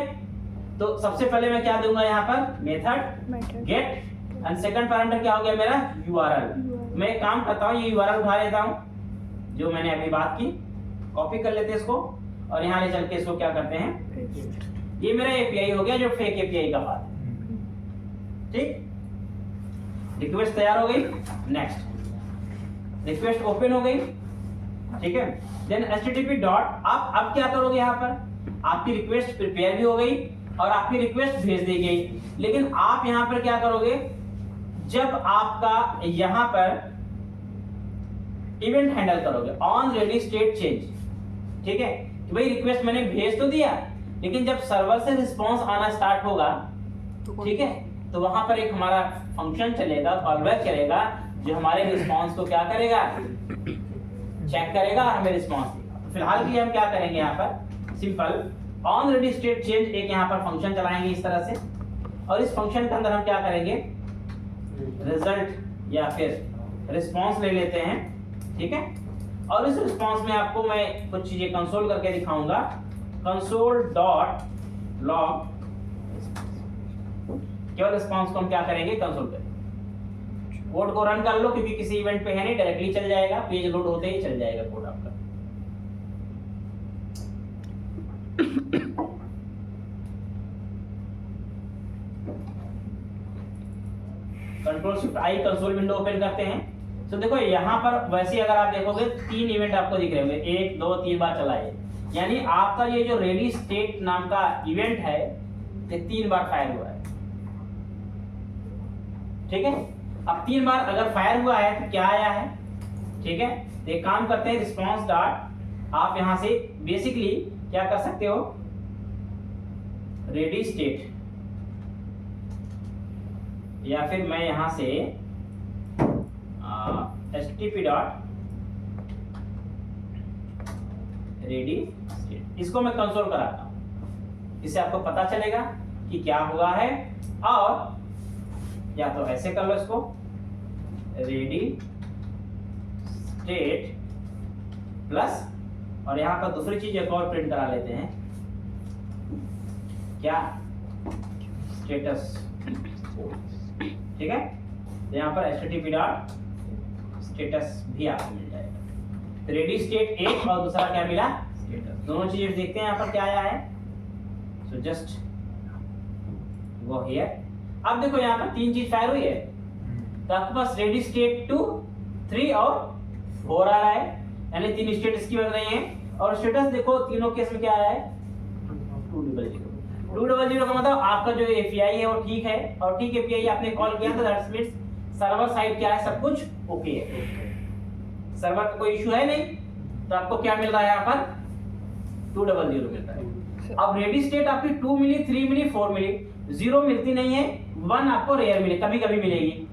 तो सबसे पहले मैं क्या दूंगा यहाँ पर, method gate, and second parameter क्या हो गया मेरा, URL। मैं एक काम करता हूँ, ये URL उठा लेता हूँ जो मैंने अभी बात की, कॉपी कर लेते हैं इसको और यहाँ ले चल के इसको क्या करते हैं, ये मेरा API हो गया जो फेक API का पार्ट है। ठीक, रिक्वेस्ट तैयार हो गई, नेक्स्ट रिक्वेस्ट ओपन हो गई। ठीक है, देन HTTP डॉट, आप अब क्या करोगे, यहाँ पर आपकी रिक्वेस्ट प्रिपेयर भी हो गई और आपकी रिक्वेस्ट भेज दी गई। लेकिन आप यहाँ पर क्या करोगे, जब आपका यहाँ पर इवेंट हैंडल करोगे ऑन रेडी स्टेट चेंज। ठीक है, कि भाई रिक्वेस्ट मैंने भेज तो दिया, लेकिन जब सर्वर से रिस्पांस आना स्टार्ट होगा, ठीक है, तो वहां पर एक हमारा फंक्शन चलेगा, कॉलबैक चलेगा, जो हमारे रिस्पांस को क्या करेगा, चेक करेगा और हमें रिस्पांस देगा। फिलहाल के लिए हम क्या करेंगे, यहाँ पर simple on ready state change एक यहाँ पर फंक्शन चलाएंगे इस तरह से, और इस फंक्शन के अंदर हम क्या करेंगे, रिजल्ट या फिर रिस्पांस ले लेते हैं। ठीक है, और इस रिस्पांस में आपको मैं कुछ चीजें कंसोल करके दिखाऊंगा। कंसोल डॉट लॉग, केवल रिस्पांस को हम क्या करेंगे, कंसोल करेंगे। कोड को रन कर लो, क्योंकि किसी इवेंट पे है नहीं, डायरेक्टली चल जाएगा, पेज लोड होते ही चल जाएगा कोड आपका। कंट्रोल शिफ्ट आई कंसोल विंडो ओपन करते हैं। तो देखो यहाँ पर वैसे अगर आप देखोगे 3 इवेंट आपको दिख रहे होंगे, 1 2 3 बार चला है, यानी आपका ये जो रेडी स्टेट नाम का इवेंट है ये 3 बार फायर हुआ है। ठीक है, अब 3 बार अगर फायर हुआ है तो क्या आया है, ठीक है, तो एक काम करते हैं रिस्पॉन्स डॉट, आप यहां से बेसिकली क्या कर सकते हो, रेडी स्टेट, या फिर मैं यहां से http डॉट रेडी स्टेट, इसको मैं कंसोल कराता हूं, इससे आपको पता चलेगा कि क्या हुआ है। और या तो ऐसे कर लो इसको, रेडी स्टेट प्लस, और यहाँ पर दूसरी चीज एक और प्रिंट करा लेते हैं, क्या, स्टेटस, ठीक है, तो यहाँ पर http डॉट स्टेटस भी आपको मिल जाएगा। रेडी स्टेट एक और दूसरा क्या मिला, स्टेटस, दोनों चीजें देखते हैं यहाँ पर क्या आया है। सो जस्ट गो हियर, अब देखो यहाँ पर 3 चीज फायर हुई है, तो आपके पास रेडी स्टेट 2 3 और 4 आ रहा है, यानी 3 स्टेट इसकी बन रही हैं। और स्टेटस देखो तीनों केस में क्या आया है, 200 का मतलब आपका जो एपीआई है वो ठीक है, और ठीक एपीआई आपने कॉल किया था, दैट्स मींस सर्वर साइड क्या है, सब कुछ ओके है, सर्वर का कोई इशू है नहीं, तो आपको क्या मिल रहा है यहाँ पर 200 मिल रहा है। अब रेडी स्टेट आपकी 2 मिली, 3 मिली, 4 मिली, 0 मिलती नहीं है, 1 आपको रेयर मिले, कभी कभी मिलेगी।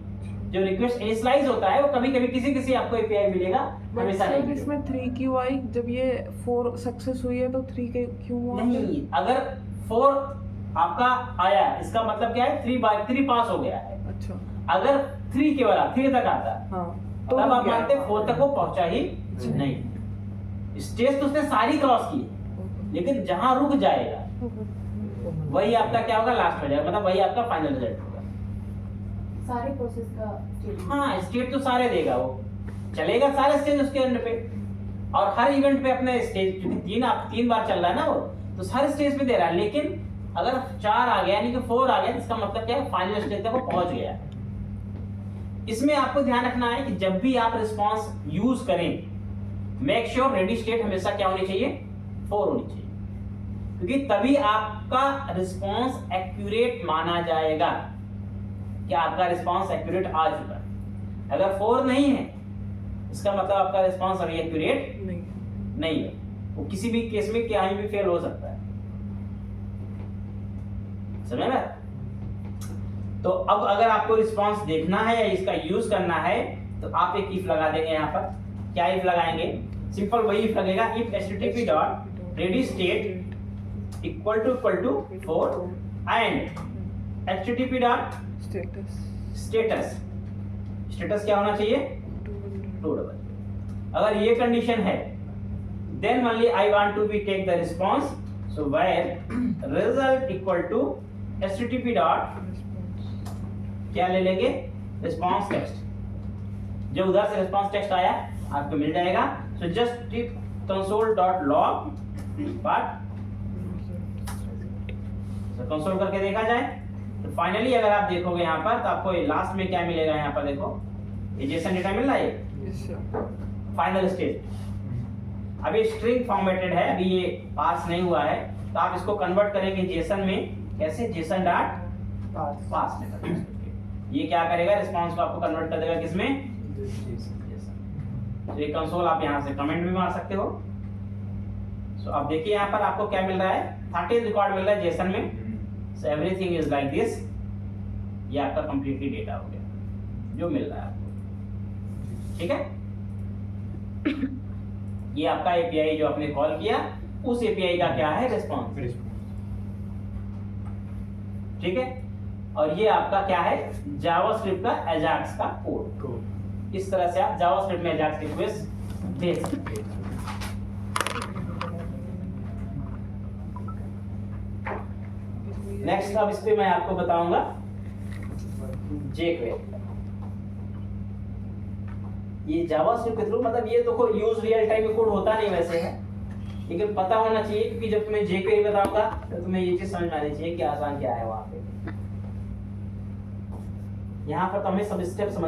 जो रिक्वेस्ट इनिशियलाइज होता है वो कभी कभी किसी आपको एपीआई मिलेगा, हमेशा नहीं मिलेगा। इसमें 3 क्यों आई, जब ये 4 सक्सेस हुई है तो 3 क्यों हुआ? नहीं, अगर 4 आपका आया इसका मतलब क्या है, 3 पास हो गया है। अच्छा, अगर 3 केवल 3 तक आता है, हाँ, तो तब आप मानते 4 तक वो पहुंचा ही नहीं। स्टेज तो उसने सारी क्रॉस की, लेकिन जहां रुक जाएगा वही आपका क्या होगा, लास्ट में जाएगा, मतलब वही आपका फाइनल रिजल्ट होगा। सारे प्रोसेस का स्टेट, हाँ, स्टेट तो सारे देगा, वो चलेगा सारे स्टेज उसके एंड पे, और हर इवेंट पे अपने स्टेज, क्योंकि 3 बार चल रहा है ना वो, तो सारे स्टेज पे दे रहा है। लेकिन अगर 4 आ गया यानी कि 4 आ गया, इसका मतलब क्या है, फाइनल स्टेज तक वो पहुंच गया है। इसमें आपको ध्यान रखना है कि जब भी आप रिस्पांस यूज करें, मेक श्योर रेडी स्टेट हमेशा क्या होनी चाहिए, 4 होनी चाहिए, क्योंकि तभी आपका रिस्पांस एक्यूरेट माना जाएगा कि आपका रिस्पांस एक्यूरेट आ चुका है। अगर 4 नहीं है, इसका मतलब आपका रिस्पांस अभी एक्यूरेट नहीं है, वो किसी भी केस में कहीं भी फेल हो सकता है। समझ में? तो अब अगर आपको रिस्पांस देखना है या इसका यूज करना है, तो आप एक इफ लगा देंगे यहाँ पर। क्या इफ लगाएंगे, सिंपल वही इफ लगेगा, if http dot ready state equal to 4 and http dot status क्या होना चाहिए, 200। अगर ये कंडीशन है, then only I want to be take the response, so where result equal to http dot क्या ले लेंगे, रिस्पांस टेक्स्ट, जो उधर से रिस्पांस टेक्स्ट आया आपको मिल जाएगा। So just tip console dot log but console करके देखा जाए तो फाइनली अगर आप देखोगे यहाँ पर, तो आपको लास्ट में क्या मिलेगा, यहाँ पर देखो ये जेसन डेटा मिल रहा है, फाइनल स्टेज। अभी स्ट्रिंग फॉर्मेटेड है, अभी ये पास नहीं हुआ है, तो आप इसको कन्वर्ट करेंगे जेसन में, कैसे, जेसन डॉट पास में। ये क्या करेगा, रिस्पांस को आपको कन्वर्ट कर देगा किसमें, तो ये कंसोल आप यहाँ से कमेंट भी मार सकते हो। सो अब देखिए यहाँ पर आपको क्या मिल रहा है, 13 रिकॉर्ड मिल रहा है जेसन में। So everything is like this, ये आपका कंप्लीटली डेटा हो गया जो मिल रहा है आपको, ठीक है। ये आपका एपीआई जो आपने कॉल किया, उस एपीआई का क्या है, रिस्पांस, ठीक है। और ये आपका क्या है, जावास्क्रिप्ट का एजाक्स का कोड। इस तरह से आप जावास्क्रिप्ट में एजाक्स रिक्वेस्ट दे सकते हैं। नेक्स्ट अब इस पे मैं आपको बताऊंगा jQuery। ये जावास्क्रिप्ट के थ्रू, मतलब ये तो कोई यूज रियल टाइम में कोड होता नहीं वैसे है, लेकिन पता होना चाहिए, क्योंकि जब तुम्हें jQuery बताऊंगा तो तुम्हें ये चीज समझ में आनी चाहिए कि आसान क्या है वहां पे। यहाँ पर तो हमें सब स्टेप समझ